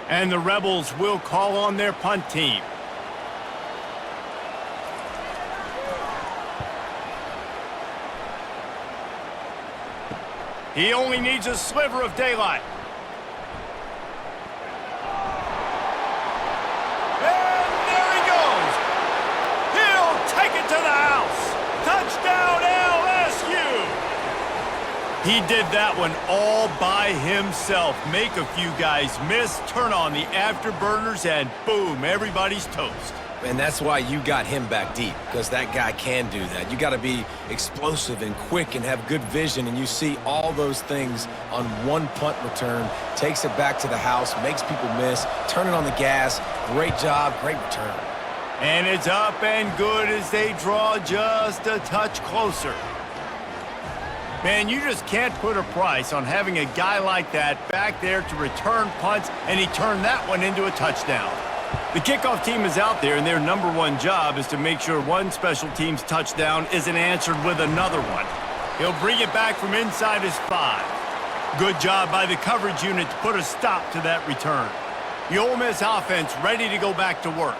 And the Rebels will call on their punt team. He only needs a sliver of daylight. And there he goes. He'll take it to the house. Touchdown, LSU. He did that one all by himself. Make a few guys miss, turn on the afterburners, and boom, everybody's toast. And that's why you got him back deep, because that guy can do that. You got to be explosive and quick and have good vision, and you see all those things on one punt return. Takes it back to the house, makes people miss, turning on the gas. Great job, great return. And it's up and good as they draw just a touch closer. Man, you just can't put a price on having a guy like that back there to return punts, and he turned that one into a touchdown. The kickoff team is out there, and their number 1 job is to make sure one special team's touchdown isn't answered with another one. He'll bring it back from inside his 5. Good job by the coverage unit to put a stop to that return. The Ole Miss offense ready to go back to work.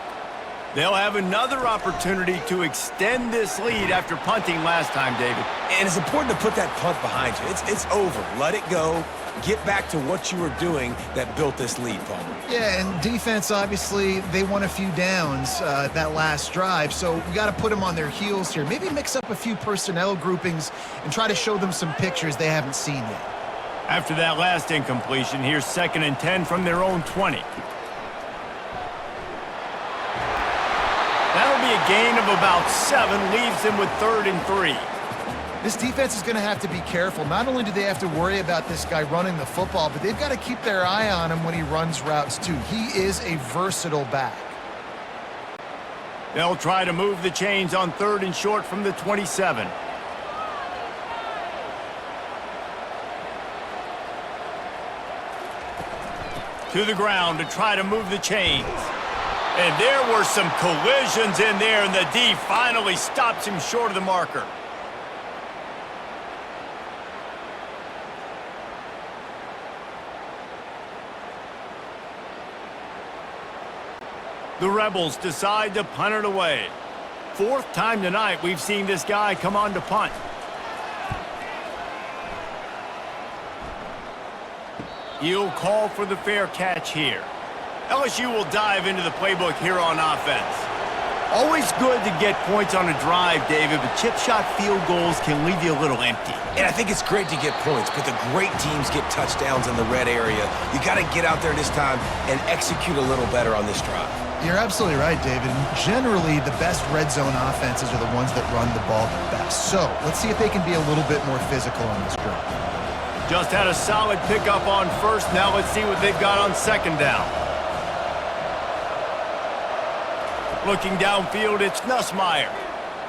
They'll have another opportunity to extend this lead after punting last time, David. And it's important to put that punt behind you. It's over. Let it go. Get back to what you were doing that built this lead, Palmer. Yeah, and defense, obviously, they won a few downs that last drive, so we got to put them on their heels here. Maybe mix up a few personnel groupings and try to show them some pictures they haven't seen yet. After that last incompletion, here's 2nd and 10 from their own 20. That'll be a gain of about 7, leaves them with 3rd and 3. This defense is going to have to be careful. Not only do they have to worry about this guy running the football, but they've got to keep their eye on him when he runs routes too. He is a versatile back. They'll try to move the chains on 3rd and short from the 27. To the ground to try to move the chains. And there were some collisions in there, and the D finally stops him short of the marker. The Rebels decide to punt it away. Fourth time tonight we've seen this guy come on to punt. He'll call for the fair catch here. LSU will dive into the playbook here on offense. Always good to get points on a drive, David, but chip shot field goals can leave you a little empty. And I think it's great to get points, but the great teams get touchdowns in the red area. You got to get out there this time and execute a little better on this drive. You're absolutely right, David. And generally, the best red zone offenses are the ones that run the ball the best. So let's see if they can be a little bit more physical on this drive. Just had a solid pickup on first. Now let's see what they've got on second down. Looking downfield, it's Nussmeier.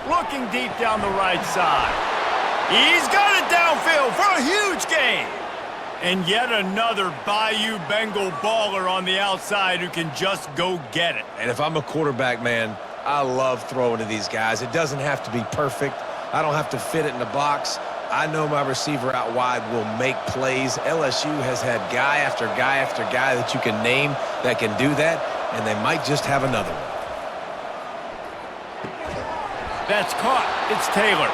Looking deep down the right side. He's got it downfield for a huge gain. And yet another Bayou Bengal baller on the outside who can just go get it. And if I'm a quarterback, man, I love throwing to these guys. It doesn't have to be perfect. I don't have to fit it in the box. I know my receiver out wide will make plays. LSU has had guy after guy after guy that you can name that can do that, and they might just have another one. That's caught. It's Taylor.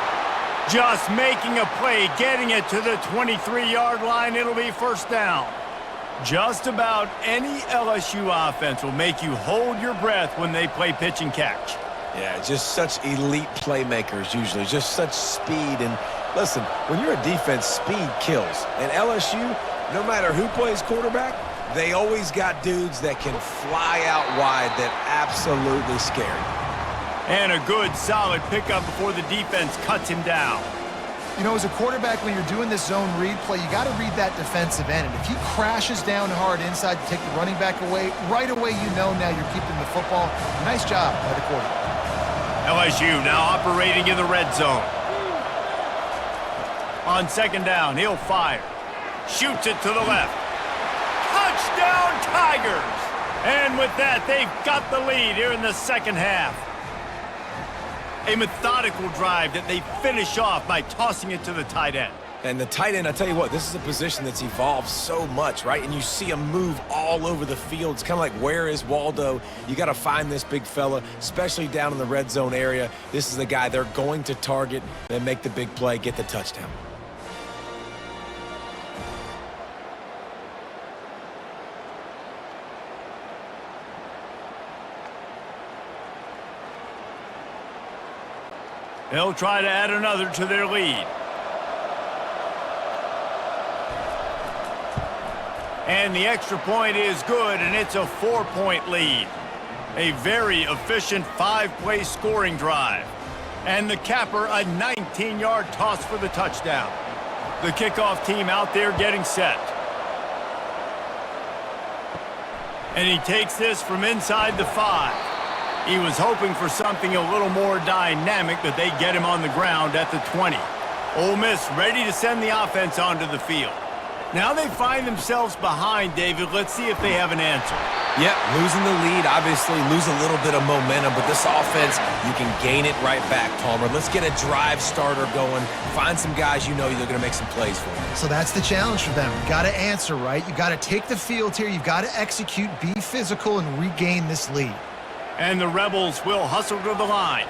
Just making a play, getting it to the 23-yard line. It'll be first down. Just about any LSU offense will make you hold your breath when they play pitch and catch. Yeah, just such elite playmakers usually, just such speed. And listen, when you're a defense, speed kills. And LSU, no matter who plays quarterback, they always got dudes that can fly out wide that absolutely scare you. And a good, solid pickup before the defense cuts him down. You know, as a quarterback, when you're doing this zone read play, you got to read that defensive end. And if he crashes down hard inside to take the running back away, right away you know now you're keeping the football. Nice job by the quarterback. LSU now operating in the red zone. On second down, he'll fire. Shoots it to the left. Touchdown, Tigers! And with that, they've got the lead here in the second half. A methodical drive that they finish off by tossing it to the tight end. And the tight end, I tell you what, this is a position that's evolved so much, right? And you see him move all over the field. It's kind of like, where is Waldo? You got to find this big fella, especially down in the red zone area. This is the guy they're going to target and make the big play, get the touchdown. They'll try to add another to their lead. And the extra point is good, and it's a 4-point lead. A very efficient 5-play scoring drive. And the capper, a 19-yard toss for the touchdown. The kickoff team out there getting set. And he takes this from inside the 5. He was hoping for something a little more dynamic, but they get him on the ground at the 20. Ole Miss ready to send the offense onto the field. Now they find themselves behind, David. Let's see if they have an answer. Yep, losing the lead, obviously lose a little bit of momentum, but this offense, you can gain it right back, Palmer. Let's get a drive starter going. Find some guys you know they're going to make some plays for you. So that's the challenge for them. You got to answer, right? You got to take the field here. You've got to execute, be physical, and regain this lead. And the Rebels will hustle to the line.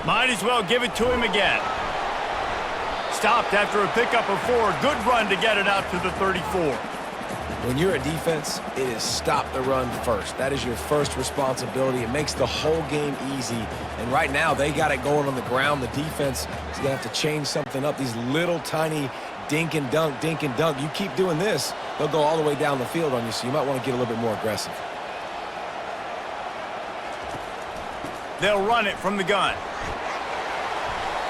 Might as well give it to him again. Stopped after a pickup of 4. Good run to get it out to the 34. When you're a defense, it is stop the run first. That is your first responsibility. It makes the whole game easy. And right now, they got it going on the ground. The defense is going to have to change something up. These little tiny dink and dunk, dink and dunk. You keep doing this, they'll go all the way down the field on you, so you might want to get a little bit more aggressive. They'll run it from the gun.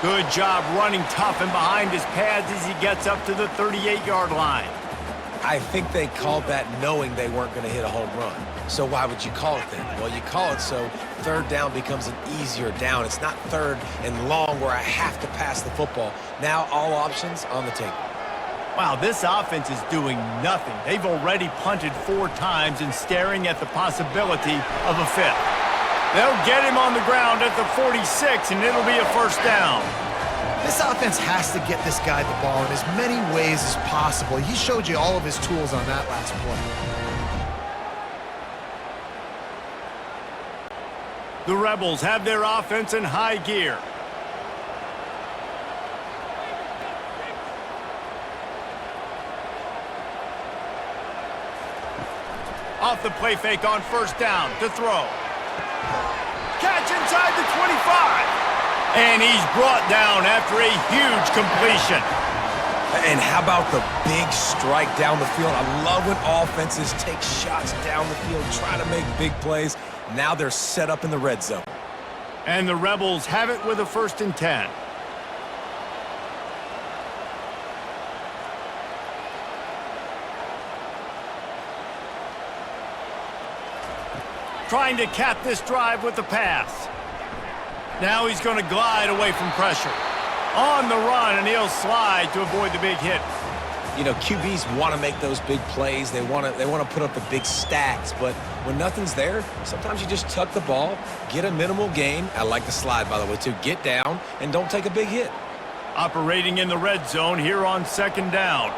Good job running tough and behind his pads as he gets up to the 38-yard line. I think they called that knowing they weren't going to hit a home run. So why would you call it then? Well, you call it so third down becomes an easier down. It's not third and long where I have to pass the football. Now all options on the table. Wow, this offense is doing nothing. They've already punted 4 times and staring at the possibility of a 5th. They'll get him on the ground at the 46, and it'll be a first down. This offense has to get this guy the ball in as many ways as possible. He showed you all of his tools on that last play. The Rebels have their offense in high gear. Off the play fake on first down to throw. Catch inside the 25. And he's brought down after a huge completion. And how about the big strike down the field? I love when offenses take shots down the field, try to make big plays. Now they're set up in the red zone. And the Rebels have it with a 1st and 10. Trying to cap this drive with the pass. Now he's going to glide away from pressure. On the run, and he'll slide to avoid the big hit. You know, QBs want to make those big plays. They want to put up the big stats. But when nothing's there, sometimes you just tuck the ball, get a minimal gain. I like the slide, by the way, too. Get down and don't take a big hit. Operating in the red zone here on 2nd down.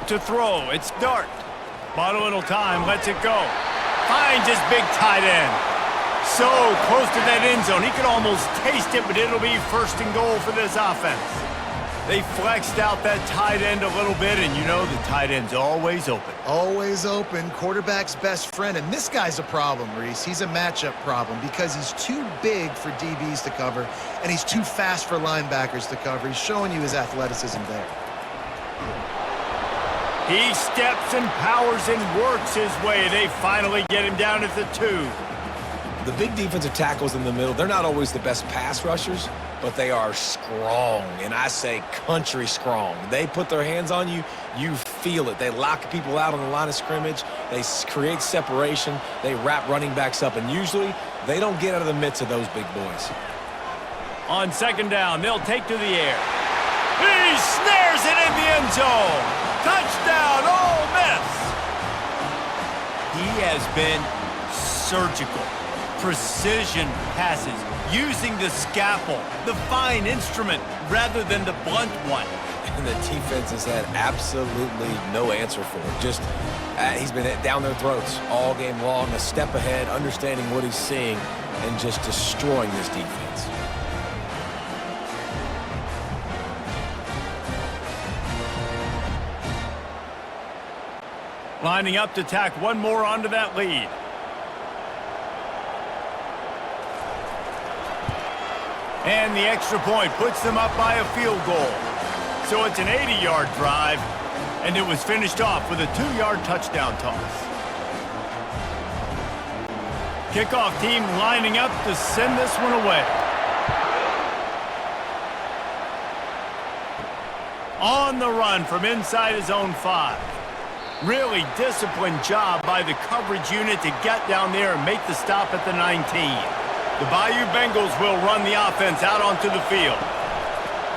To throw, it's Dart. Bought a little time, lets it go. Finds his big tight end. So close to that end zone, he could almost taste it, but it'll be 1st and goal for this offense. They flexed out that tight end a little bit, and you know the tight end's always open. Always open, quarterback's best friend, and this guy's a problem, Reese. He's a matchup problem because he's too big for DBs to cover, and he's too fast for linebackers to cover. He's showing you his athleticism there. He steps and powers and works his way. They finally get him down at the 2. The big defensive tackles in the middle, they're not always the best pass rushers, but they are strong, and I say country strong. They put their hands on you, you feel it. They lock people out on the line of scrimmage. They create separation. They wrap running backs up, and usually they don't get out of the midst of those big boys. On 2nd down, they'll take to the air. He snares it in the end zone. Touchdown, Ole Miss! He has been surgical. Precision passes, using the scalpel, the fine instrument, rather than the blunt one. And the defense has had absolutely no answer for it. Just, he's been down their throats all game long, a step ahead, understanding what he's seeing, and just destroying this defense. Lining up to tack one more onto that lead. And the extra point puts them up by a field goal. So it's an 80-yard drive, and it was finished off with a 2-yard touchdown toss. Kickoff team lining up to send this one away. On the run from inside his own 5. Really disciplined job by the coverage unit to get down there and make the stop at the 19. The Bayou Bengals will run the offense out onto the field.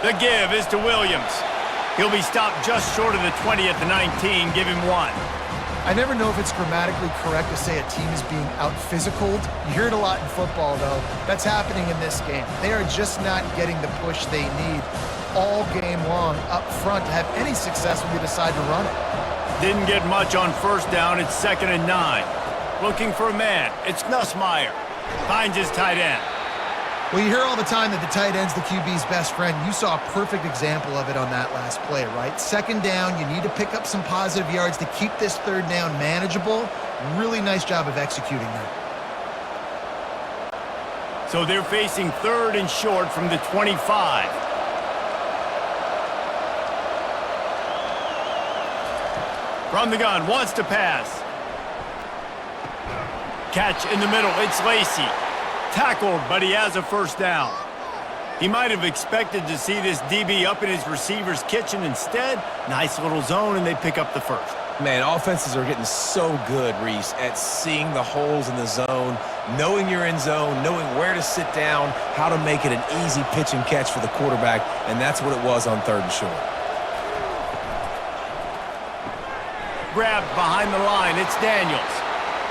The give is to Williams. He'll be stopped just short of the 20 at the 19. Give him 1. I never know if it's grammatically correct to say a team is being out-physicaled. You hear it a lot in football, though. That's happening in this game. They are just not getting the push they need all game long up front to have any success when you decide to run it. Didn't get much on 1st down. It's 2nd and 9. Looking for a man. It's Nussmeier. Finds his tight end. Well, you hear all the time that the tight end's the QB's best friend. You saw a perfect example of it on that last play, right? 2nd down, you need to pick up some positive yards to keep this 3rd down manageable. Really nice job of executing that. So they're facing 3rd and short from the 25. From the gun, wants to pass. Catch in the middle, it's Lacey. Tackled, but he has a 1st down. He might have expected to see this DB up in his receiver's kitchen. Instead, nice little zone, and they pick up the 1st. Man, offenses are getting so good, Reese, at seeing the holes in the zone, knowing your end zone, knowing where to sit down, how to make it an easy pitch and catch for the quarterback, and that's what it was on 3rd and short. Grabbed behind the line, it's Daniels.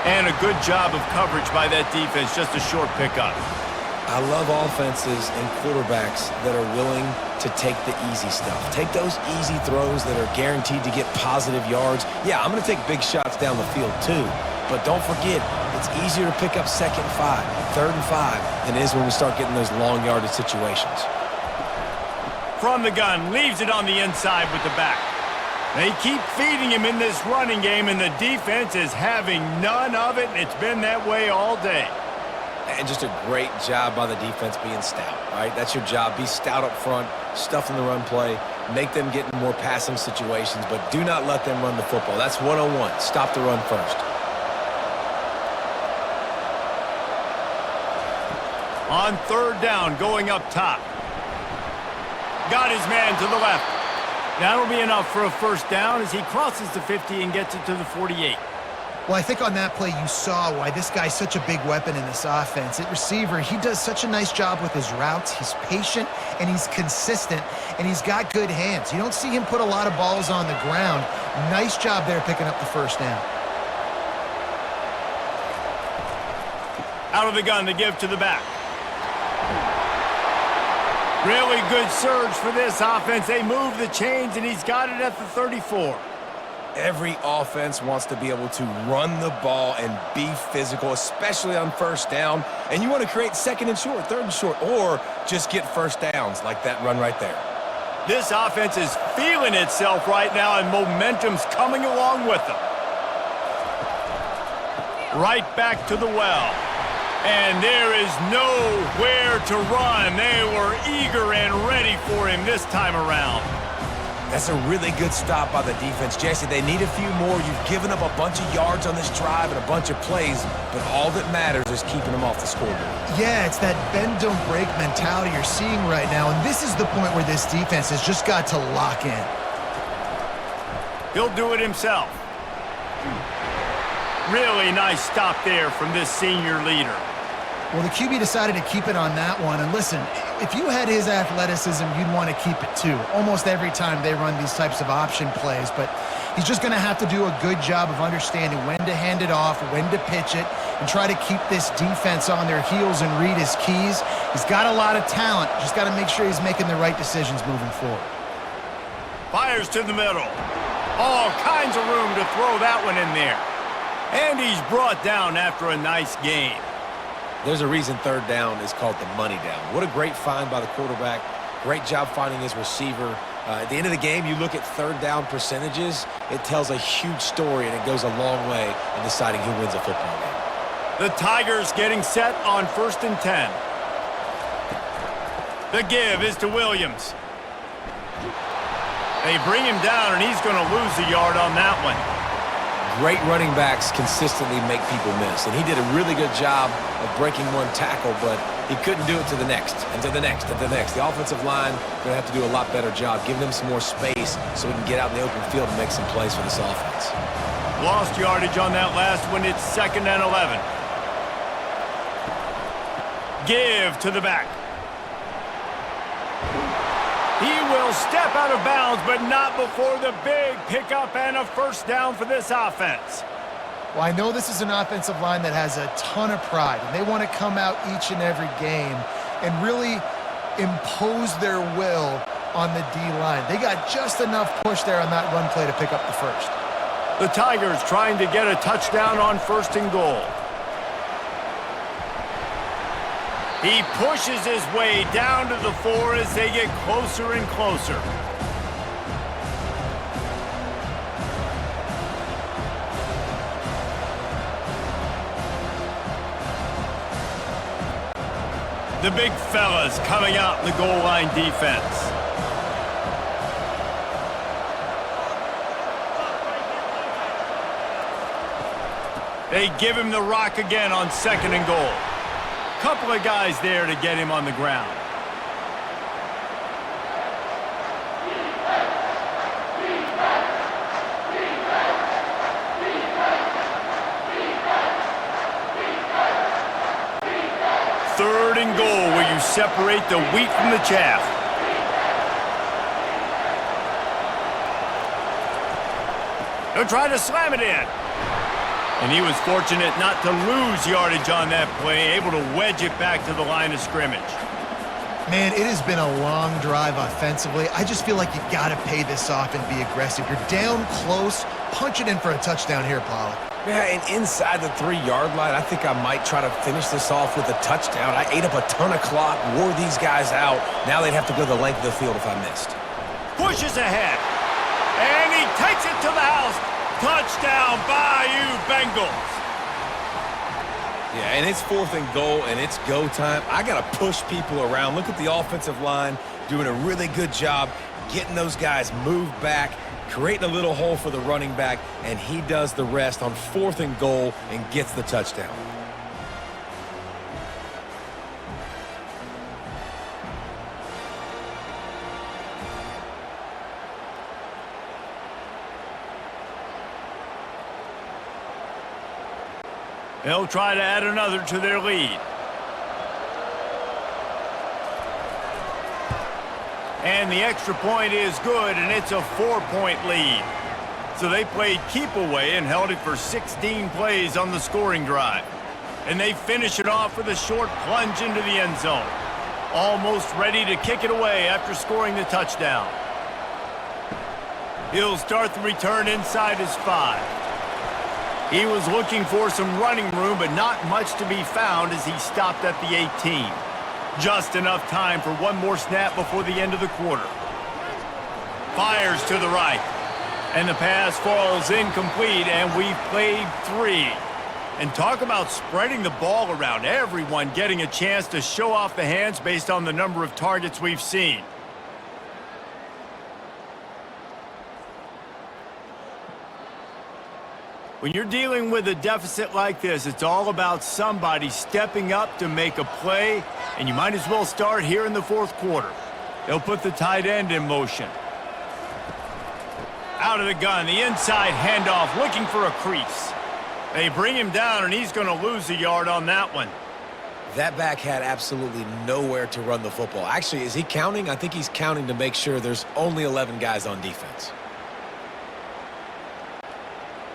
And a good job of coverage by that defense, just a short pickup. I love offenses and quarterbacks that are willing to take the easy stuff. Take those easy throws that are guaranteed to get positive yards. Yeah, I'm going to take big shots down the field too. But don't forget, it's easier to pick up 2nd and 5, 3rd and 5 than it is when we start getting those long yardage situations. From the gun, leaves it on the inside with the back. They keep feeding him in this running game, and the defense is having none of it, and it's been that way all day. And just a great job by the defense being stout, right? That's your job. Be stout up front, stuff in the run play, make them get in more passing situations, but do not let them run the football. That's 101. Stop the run first. On 3rd down, going up top. Got his man to the left. That'll be enough for a 1st down as he crosses the 50 and gets it to the 48. Well, I think on that play you saw why this guy's such a big weapon in this offense. At receiver, he does such a nice job with his routes. He's patient, and he's consistent, and he's got good hands. You don't see him put a lot of balls on the ground. Nice job there picking up the 1st down. Out of the gun to give to the back. Really good surge for this offense. They move the chains, and he's got it at the 34. Every offense wants to be able to run the ball and be physical, especially on 1st down. And you want to create 2nd and short, 3rd and short, or just get 1st downs like that run right there. This offense is feeling itself right now, and momentum's coming along with them. Right back to the well. And there is nowhere to run. They were eager and ready for him this time around. That's a really good stop by the defense. Jesse, they need a few more. You've given up a bunch of yards on this drive and a bunch of plays, but all that matters is keeping them off the scoreboard. Yeah, it's that bend, don't break mentality you're seeing right now, and this is the point where this defense has just got to lock in. He'll do it himself. Really nice stop there from this senior leader. Well, the QB decided to keep it on that one. And listen, if you had his athleticism, you'd want to keep it too. Almost every time they run these types of option plays. But he's just going to have to do a good job of understanding when to hand it off, when to pitch it, and try to keep this defense on their heels and read his keys. He's got a lot of talent. Just got to make sure he's making the right decisions moving forward. Fires to the middle. All kinds of room to throw that one in there. And he's brought down after a nice game. There's a reason 3rd down is called the money down. What a great find by the quarterback. Great job finding his receiver. At the end of the game, you look at 3rd down percentages. It tells a huge story, and it goes a long way in deciding who wins a football game. The Tigers getting set on 1st and 10. The give is to Williams. They bring him down, and he's going to lose a yard on that one. Great running backs consistently make people miss, and he did a really good job of breaking one tackle, but he couldn't do it to the next, and to the next, and to the next. The offensive line going to have to do a lot better job, giving them some more space so we can get out in the open field and make some plays for this offense. Lost yardage on that last one. It's 2nd and 11. Give to the back. He will step out of bounds, but not before the big pickup and a 1st down for this offense. Well, I know this is an offensive line that has a ton of pride, and they want to come out each and every game and really impose their will on the D-line. They got just enough push there on that run play to pick up the 1st. The Tigers trying to get a touchdown on 1st and goal. He pushes his way down to the 4 as they get closer and closer. The big fellas coming out in the goal line defense. They give him the rock again on 2nd and goal. Couple of guys there to get him on the ground. Third and goal, where you separate the wheat from the chaff. They'll try to slam it in. And he was fortunate not to lose yardage on that play, able to wedge it back to the line of scrimmage. Man, it has been a long drive offensively. I just feel like you got to pay this off and be aggressive. You're down close. Punch it in for a touchdown here, Pollock. Yeah, and inside the 3-yard line, I think I might try to finish this off with a touchdown. I ate up a ton of clock, wore these guys out. Now they'd have to go the length of the field if I missed. Pushes ahead. And he takes it to the house. Touchdown, Bayou Bengals. Yeah, and it's 4th and goal, and it's go time. I got to push people around. Look at the offensive line doing a really good job getting those guys moved back, creating a little hole for the running back, and he does the rest on 4th and goal and gets the touchdown. They'll try to add another to their lead. And the extra point is good, and it's a 4-point lead. So they played keep away and held it for 16 plays on the scoring drive. And they finish it off with a short plunge into the end zone. Almost ready to kick it away after scoring the touchdown. He'll start the return inside his 5. He was looking for some running room, but not much to be found as he stopped at the 18. Just enough time for one more snap before the end of the quarter. Fires to the right. And the pass falls incomplete, and we've played 3. And talk about spreading the ball around. Everyone getting a chance to show off the hands based on the number of targets we've seen. When you're dealing with a deficit like this, it's all about somebody stepping up to make a play, and you might as well start here in the 4th quarter. They'll put the tight end in motion. Out of the gun, the inside handoff, looking for a crease. They bring him down, and he's going to lose a yard on that one. That back had absolutely nowhere to run the football. Actually, is he counting? I think he's counting to make sure there's only 11 guys on defense.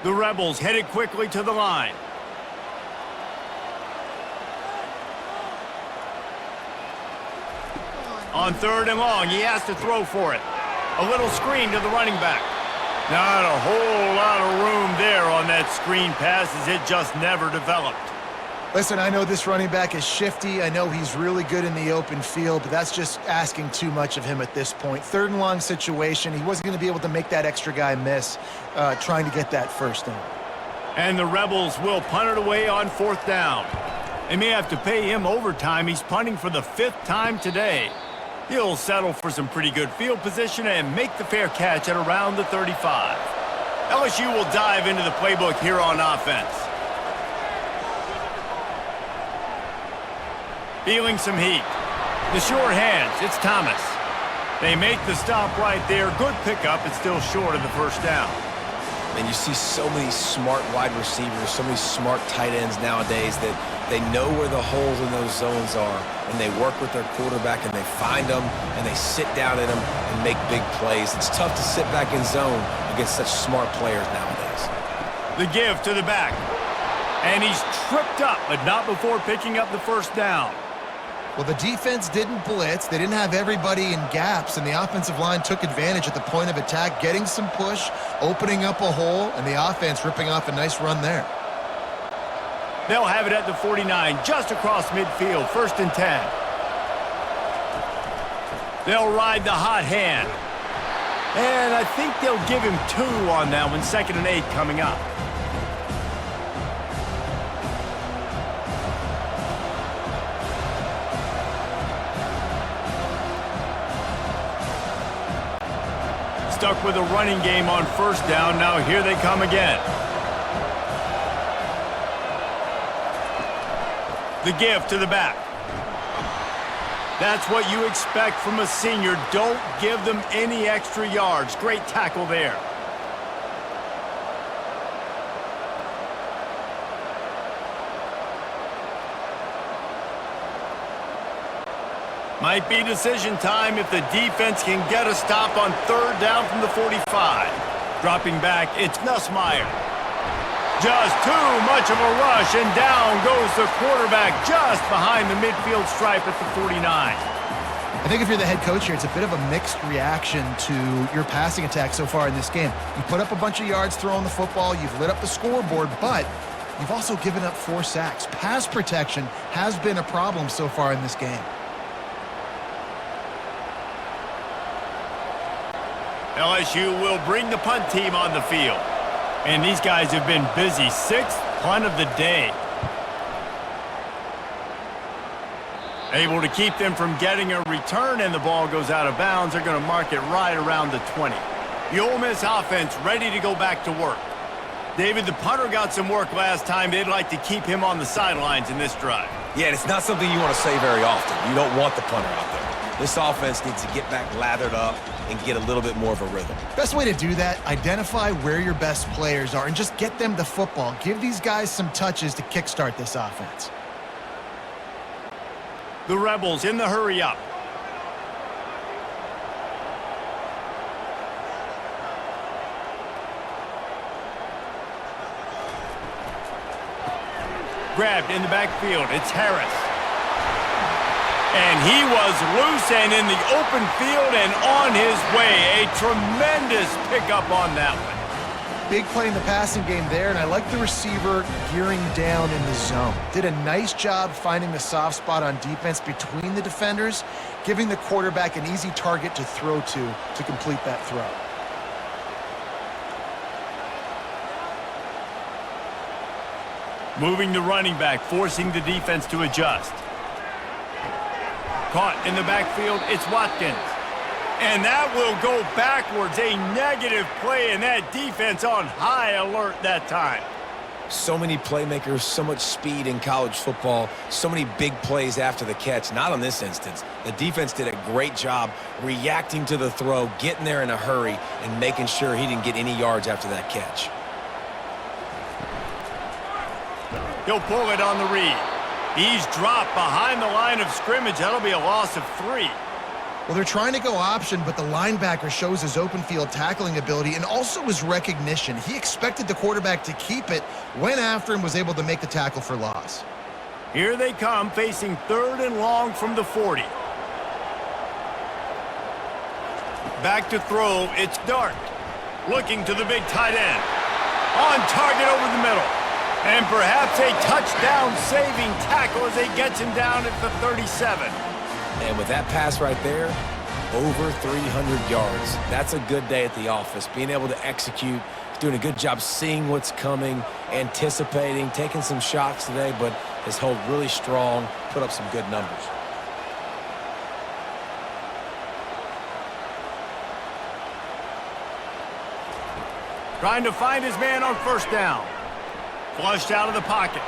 The Rebels headed quickly to the line. On 3rd and long, he has to throw for it. A little screen to the running back. Not a whole lot of room there on that screen pass as it just never developed. Listen, I know this running back is shifty. I know he's really good in the open field, but that's just asking too much of him at this point. 3rd and long situation. He wasn't going to be able to make that extra guy miss trying to get that 1st down. And the Rebels will punt it away on 4th down. They may have to pay him overtime. He's punting for the 5th time today. He'll settle for some pretty good field position and make the fair catch at around the 35. LSU will dive into the playbook here on offense. Feeling some heat. The sure hands, it's Thomas. They make the stop right there. Good pickup, it's still short of the 1st down. And you see so many smart wide receivers, so many smart tight ends nowadays that they know where the holes in those zones are, and they work with their quarterback, and they find them, and they sit down in them and make big plays. It's tough to sit back in zone against such smart players nowadays. The give to the back. And he's tripped up, but not before picking up the 1st down. Well, the defense didn't blitz. They didn't have everybody in gaps, and the offensive line took advantage at the point of attack, getting some push, opening up a hole, and the offense ripping off a nice run there. They'll have it at the 49, just across midfield, 1st and 10. They'll ride the hot hand. And I think they'll give him 2 on that one, 2nd and 8 coming up. Stuck with a running game on 1st down. Now here they come again. The give to the back. That's what you expect from a senior. Don't give them any extra yards. Great tackle there. Might be decision time if the defense can get a stop on 3rd down from the 45. Dropping back, it's Nussmeier. Just too much of a rush, and down goes the quarterback just behind the midfield stripe at the 49. I think if you're the head coach here, it's a bit of a mixed reaction to your passing attack so far in this game. You put up a bunch of yards throwing the football, you've lit up the scoreboard, but you've also given up 4 sacks. Pass protection has been a problem so far in this game. LSU will bring the punt team on the field. And these guys have been busy. 6th punt of the day. Able to keep them from getting a return, and the ball goes out of bounds. They're going to mark it right around the 20. The Ole Miss offense ready to go back to work. David, the punter got some work last time. They'd like to keep him on the sidelines in this drive. Yeah, and it's not something you want to say very often. You don't want the punter out there. This offense needs to get back lathered up and get a little bit more of a rhythm. Best way to do that, identify where your best players are and just get them the football. Give these guys some touches to kickstart this offense. The Rebels in the hurry up. Grabbed in the backfield. It's Harris. And he was loose and in the open field and on his way. A tremendous pickup on that one. Big play in the passing game there, and I like the receiver gearing down in the zone. Did a nice job finding the soft spot on defense between the defenders, giving the quarterback an easy target to throw to complete that throw. Moving the running back, forcing the defense to adjust. Caught in the backfield, it's Watkins. And that will go backwards. A negative play, and that defense on high alert that time. So many playmakers, so much speed in college football, so many big plays after the catch. Not in this instance. The defense did a great job reacting to the throw, getting there in a hurry, and making sure he didn't get any yards after that catch. He'll pull it on the read. He's dropped behind the line of scrimmage. That'll be a loss of 3. Well, they're trying to go option, but the linebacker shows his open field tackling ability and also his recognition. He expected the quarterback to keep it, went after him, was able to make the tackle for loss. Here they come, facing 3rd and long from the 40. Back to throw, it's Dart. Looking to the big tight end. On target over the middle. And perhaps a touchdown-saving tackle as he gets him down at the 37. And with that pass right there, over 300 yards. That's a good day at the office. Being able to execute, doing a good job seeing what's coming, anticipating, taking some shots today, but has held really strong, put up some good numbers. Trying to find his man on 1st down. Flushed out of the pocket.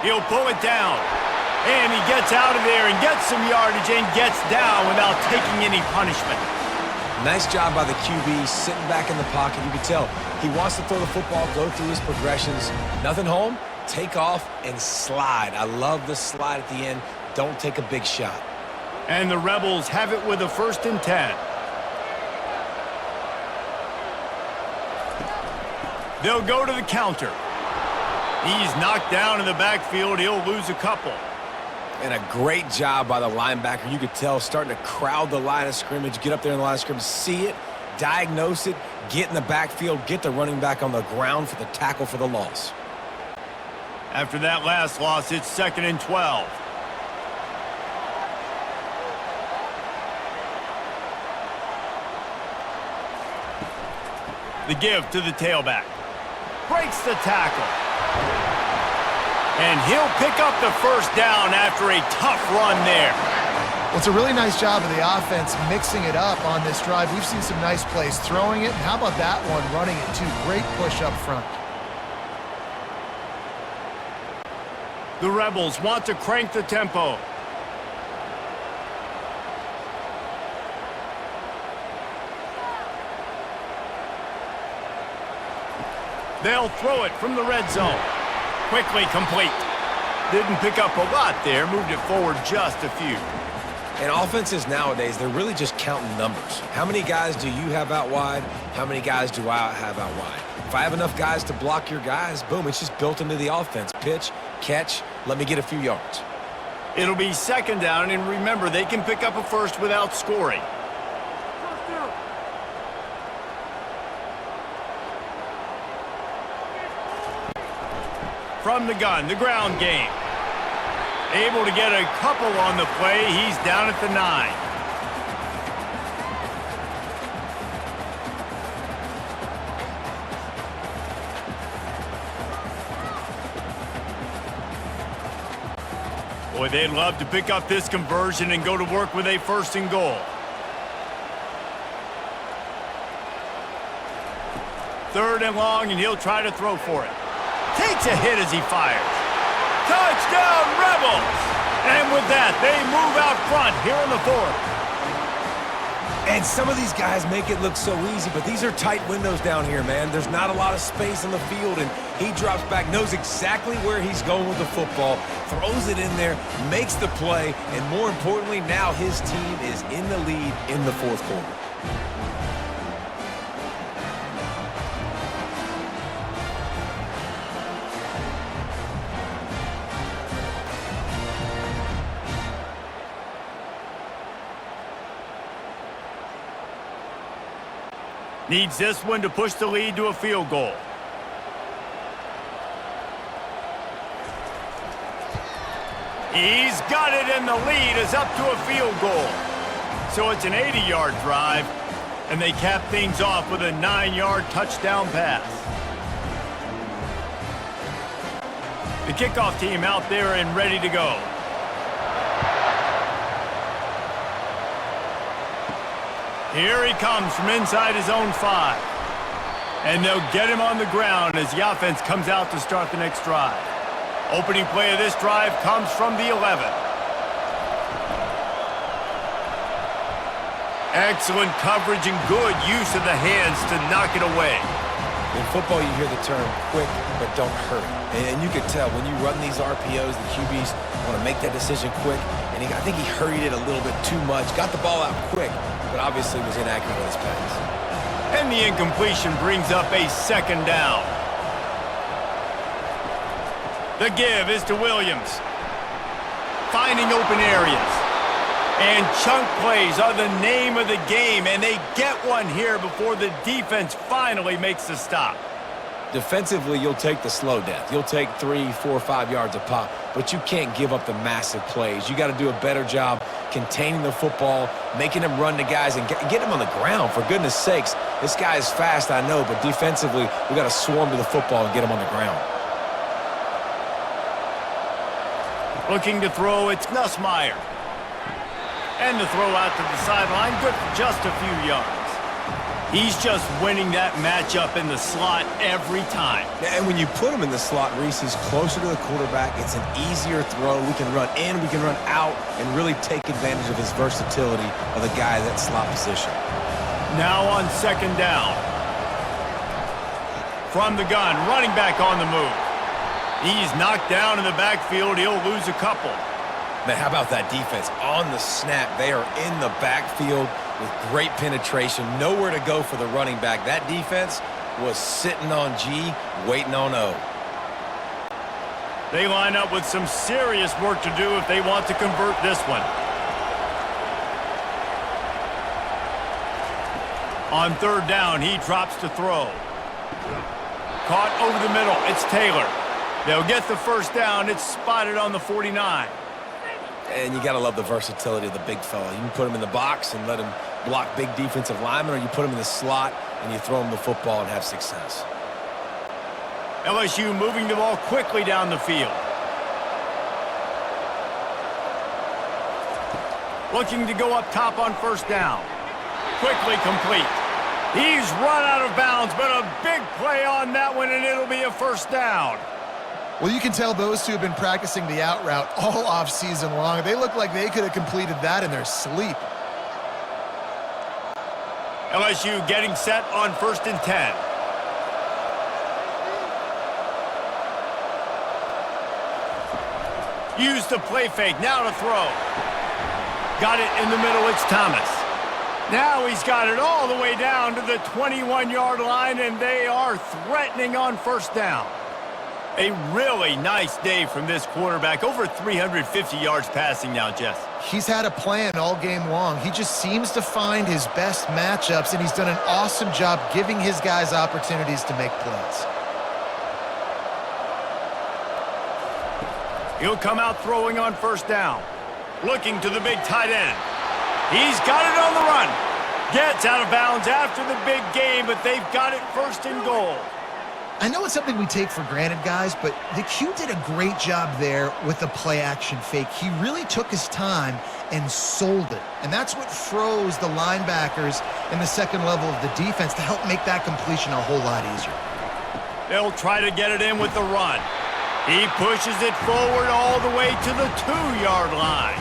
He'll pull it down. And he gets out of there and gets some yardage and gets down without taking any punishment. Nice job by the QB, sitting back in the pocket. You can tell he wants to throw the football, go through his progressions. Nothing home, take off and slide. I love the slide at the end. Don't take a big shot. And the Rebels have it with a 1st and 10. They'll go to the counter. He's knocked down in the backfield. He'll lose a couple. And a great job by the linebacker. You could tell starting to crowd the line of scrimmage, get up there in the line of scrimmage, see it, diagnose it, get in the backfield, get the running back on the ground for the tackle for the loss. After that last loss, it's 2nd and 12. The give to the tailback. Breaks the tackle. And he'll pick up the 1st down after a tough run there. Well, it's a really nice job of the offense mixing it up on this drive. We've seen some nice plays throwing it. And how about that one running it too? Great push up front. The Rebels want to crank the tempo. They'll throw it from the red zone. Quickly complete. Didn't pick up a lot there. Moved it forward just a few. And offenses nowadays, they're really just counting numbers. How many guys do you have out wide? How many guys do I have out wide? if I have enough guys to block your guys, boom, it's just built into the offense. Pitch, catch, let me get a few yards. It'll be second down, and remember, they can pick up a first without scoring. From the gun, the ground game. Able to get a couple on the play. He's down at the 9. Boy, they'd love to pick up this conversion and go to work with a 1st and goal. 3rd and long, and he'll try to throw for it. Takes a hit as he fires. Touchdown, Rebels! And with that, they move out front here in the 4th. And some of these guys make it look so easy, but these are tight windows down here, man. There's not a lot of space on the field, and he drops back, knows exactly where he's going with the football, throws it in there, makes the play, and more importantly, now his team is in the lead in the 4th quarter. Needs this one to push the lead to a field goal. He's got it, and the lead is up to a field goal. So it's an 80-yard drive, and they cap things off with a 9-yard touchdown pass. The kickoff team out there and ready to go. Here he comes from inside his own 5. And they'll get him on the ground as the offense comes out to start the next drive. Opening play of this drive comes from the 11. Excellent coverage and good use of the hands to knock it away. In football, you hear the term quick, but don't hurry. And you can tell when you run these RPOs, the QBs want to make that decision quick. And I think he hurried it a little bit too much. Got the ball out quick, but obviously was inaccurate with his pass. And the incompletion brings up a 2nd down. The give is to Williams. Finding open areas. And chunk plays are the name of the game, and they get one here before the defense finally makes the stop. Defensively, you'll take the slow death. You'll take 3, 4, 5 yards a pop, but you can't give up the massive plays. You got to do a better job containing the football, making him run to guys, and get him on the ground. For goodness sakes, this guy is fast, I know, but defensively, we got to swarm to the football and get him on the ground. Looking to throw, it's Nussmeier. And the throw out to the sideline, good for just a few yards. He's just winning that matchup in the slot every time. And when you put him in the slot, Reese, he's closer to the quarterback. It's an easier throw. We can run in, we can run out, and really take advantage of his versatility of the guy in that slot position. Now on 2nd down. From the gun, running back on the move. He's knocked down in the backfield. He'll lose a couple. Man, how about that defense? On the snap, they are in the backfield with great penetration. Nowhere to go for the running back. That defense was sitting on G, waiting on O. They line up with some serious work to do if they want to convert this one. On 3rd down, he drops to throw. Caught over the middle. It's Taylor. They'll get the 1st down. It's spotted on the 49. And you got to love the versatility of the big fella. You can put him in the box and let him block big defensive linemen, or you put him in the slot and you throw him the football and have success. LSU moving the ball quickly down the field. Looking to go up top on 1st down. Quickly complete. He's run out of bounds, but a big play on that one, and it'll be a 1st down. Well, you can tell those two have been practicing the out route all off season long. They look like they could have completed that in their sleep. LSU getting set on 1st and 10. Use the play fake, now to throw. Got it in the middle, it's Thomas. Now he's got it all the way down to the 21-yard line, and they are threatening on first down. A really nice day from this quarterback. Over 350 yards passing now, Jess. He's had a plan all game long. He just seems to find his best matchups, and he's done an awesome job giving his guys opportunities to make plays. He'll come out throwing on first down. Looking to the big tight end. He's got it on the run. Gets out of bounds after the big game, but they've got it first and goal. I know it's something we take for granted, guys, but the Q did a great job there with the play-action fake. He really took his time and sold it, and that's what froze the linebackers in the second level of the defense to help make that completion a whole lot easier. They'll try to get it in with the run. He pushes it forward all the way to the 2-yard line.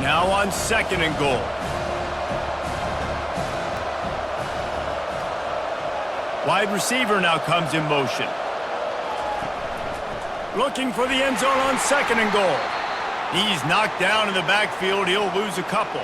Now on second and goal. Wide receiver now comes in motion. Looking for the end zone on second and goal. He's knocked down in the backfield. He'll lose a couple.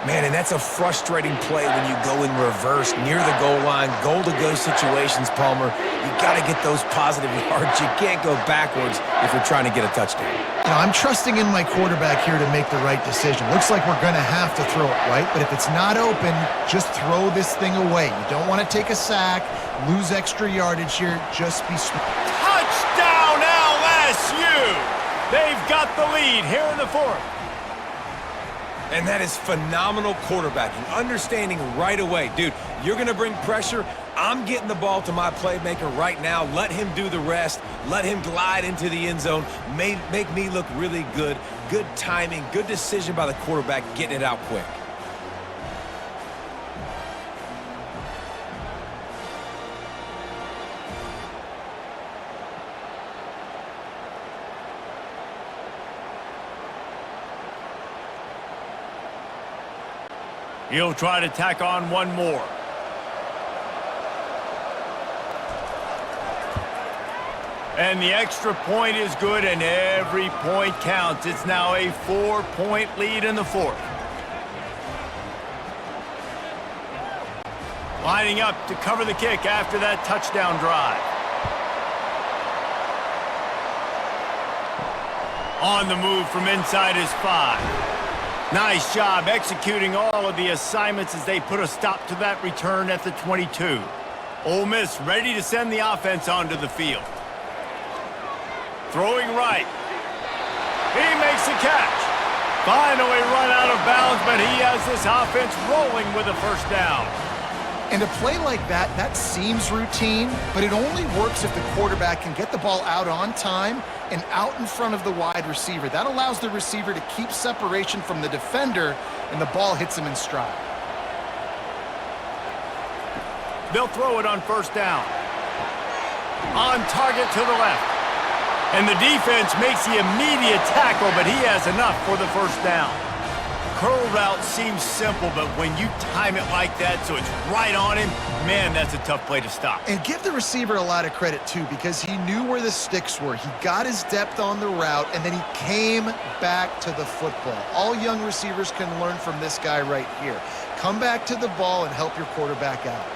Man, and that's a frustrating play when you go in reverse near the goal line, goal-to-go situations, Palmer. You got to get those positive yards. You can't go backwards if you're trying to get a touchdown. You know, I'm trusting in my quarterback here to make the right decision. Looks like we're going to have to throw it, right? But if it's not open, just throw this thing away. You don't want to take a sack, lose extra yardage here. Just be smart. Touchdown, LSU! They've got the lead here in the fourth. And that is phenomenal quarterbacking, understanding right away. Dude, you're going to bring pressure. I'm getting the ball to my playmaker right now. Let him do the rest. Let him glide into the end zone. Make me look really good. Good timing, good decision by the quarterback, getting it out quick. He'll try to tack on one more. And the extra point is good, and every point counts. It's now a 4-point lead in the fourth. Lining up to cover the kick after that touchdown drive. On the move from inside his 5. Nice job executing all of the assignments as they put a stop to that return at the 22. Ole Miss ready to send the offense onto the field. Throwing right. He makes the catch. Finally run out of bounds, but he has this offense rolling with a first down. And a play like that, that seems routine, but it only works if the quarterback can get the ball out on time and out in front of the wide receiver. That allows the receiver to keep separation from the defender, and the ball hits him in stride. They'll throw it on first down. On target to the left. And the defense makes the immediate tackle, but he has enough for the first down. Curl route seems simple, but when you time it like that so it's right on him, man, that's a tough play to stop. And give the receiver a lot of credit, too, because he knew where the sticks were. He got his depth on the route, and then he came back to the football. All young receivers can learn from this guy right here. Come back to the ball and help your quarterback out.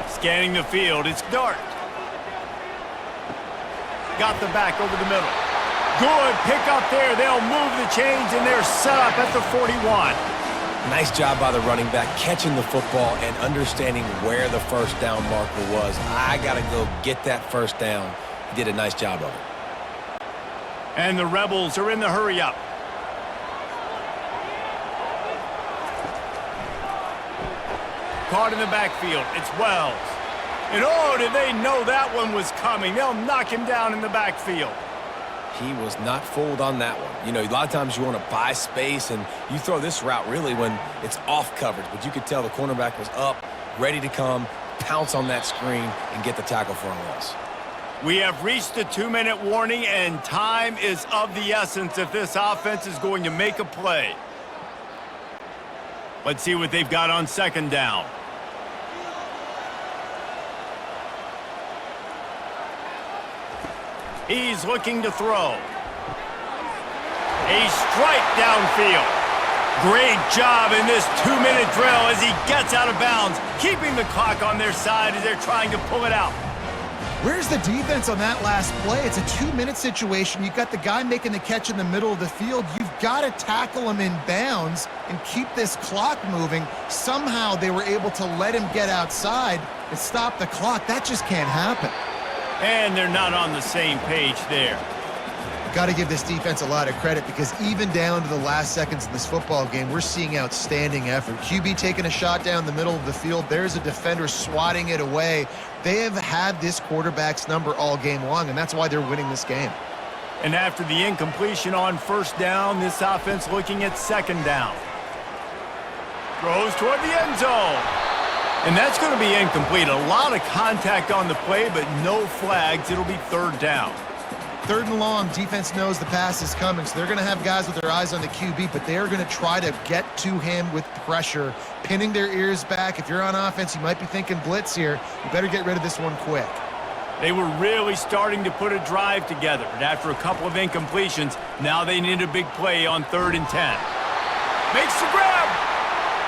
Scanning the field, it's Dart. Got the back over the middle. Good pick up there. They'll move the chains, and they're set up at the 41. Nice job by the running back, catching the football and understanding where the first down marker was. I got to go get that first down. He did a nice job of it. And the Rebels are in the hurry-up. Caught in the backfield. It's Wells. And oh, did they know that one was coming. They'll knock him down in the backfield. He was not fooled on that one. You know, a lot of times you want to buy space, and you throw this route really when it's off coverage. But you could tell the cornerback was up, ready to come, pounce on that screen, and get the tackle for a loss. We have reached the 2-minute warning, and time is of the essence if this offense is going to make a play. Let's see what they've got on second down. He's looking to throw. A strike downfield. Great job in this 2-minute drill as he gets out of bounds, keeping the clock on their side as they're trying to pull it out. Where's the defense on that last play? It's a 2-minute situation. You've got the guy making the catch in the middle of the field. You've got to tackle him in bounds and keep this clock moving. Somehow they were able to let him get outside and stop the clock. That just can't happen. And they're not on the same page there. Got to give this defense a lot of credit because even down to the last seconds in this football game, we're seeing outstanding effort. QB taking a shot down the middle of the field. There's a defender swatting it away. They have had this quarterback's number all game long, and that's why they're winning this game. And after the incompletion on first down, this offense looking at second down. Throws toward the end zone. And that's going to be incomplete. A lot of contact on the play, but no flags. It'll be third down. Third and long, defense knows the pass is coming, so they're going to have guys with their eyes on the QB, but they're going to try to get to him with pressure, pinning their ears back. If you're on offense, you might be thinking blitz here. You better get rid of this one quick. They were really starting to put a drive together, but after a couple of incompletions, now they need a big play on 3rd and 10. Makes the grab.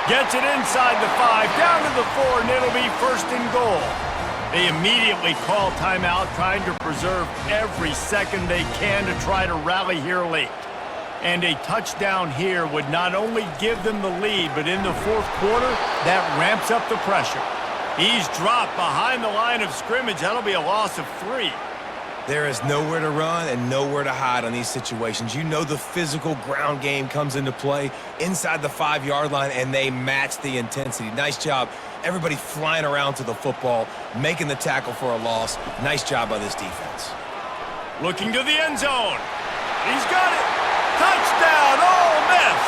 Gets it inside the 5, down to the 4, and it'll be 1st and goal. They immediately call timeout, trying to preserve every second they can to try to rally here late. And a touchdown here would not only give them the lead, but in the 4th quarter, that ramps up the pressure. He's dropped behind the line of scrimmage. That'll be a loss of 3. There is nowhere to run and nowhere to hide on these situations. You know the physical ground game comes into play inside the 5-yard line, and they match the intensity. Nice job. Everybody flying around to the football, making the tackle for a loss. Nice job by this defense. Looking to the end zone. He's got it. Touchdown, Ole Miss.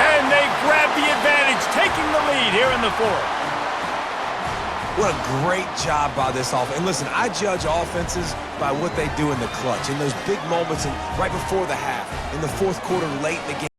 And they grab the advantage, taking the lead here in the 4th. What a great job by this offense. And listen, I judge offenses by what they do in the clutch, in those big moments and right before the half, in the 4th quarter, late in the game.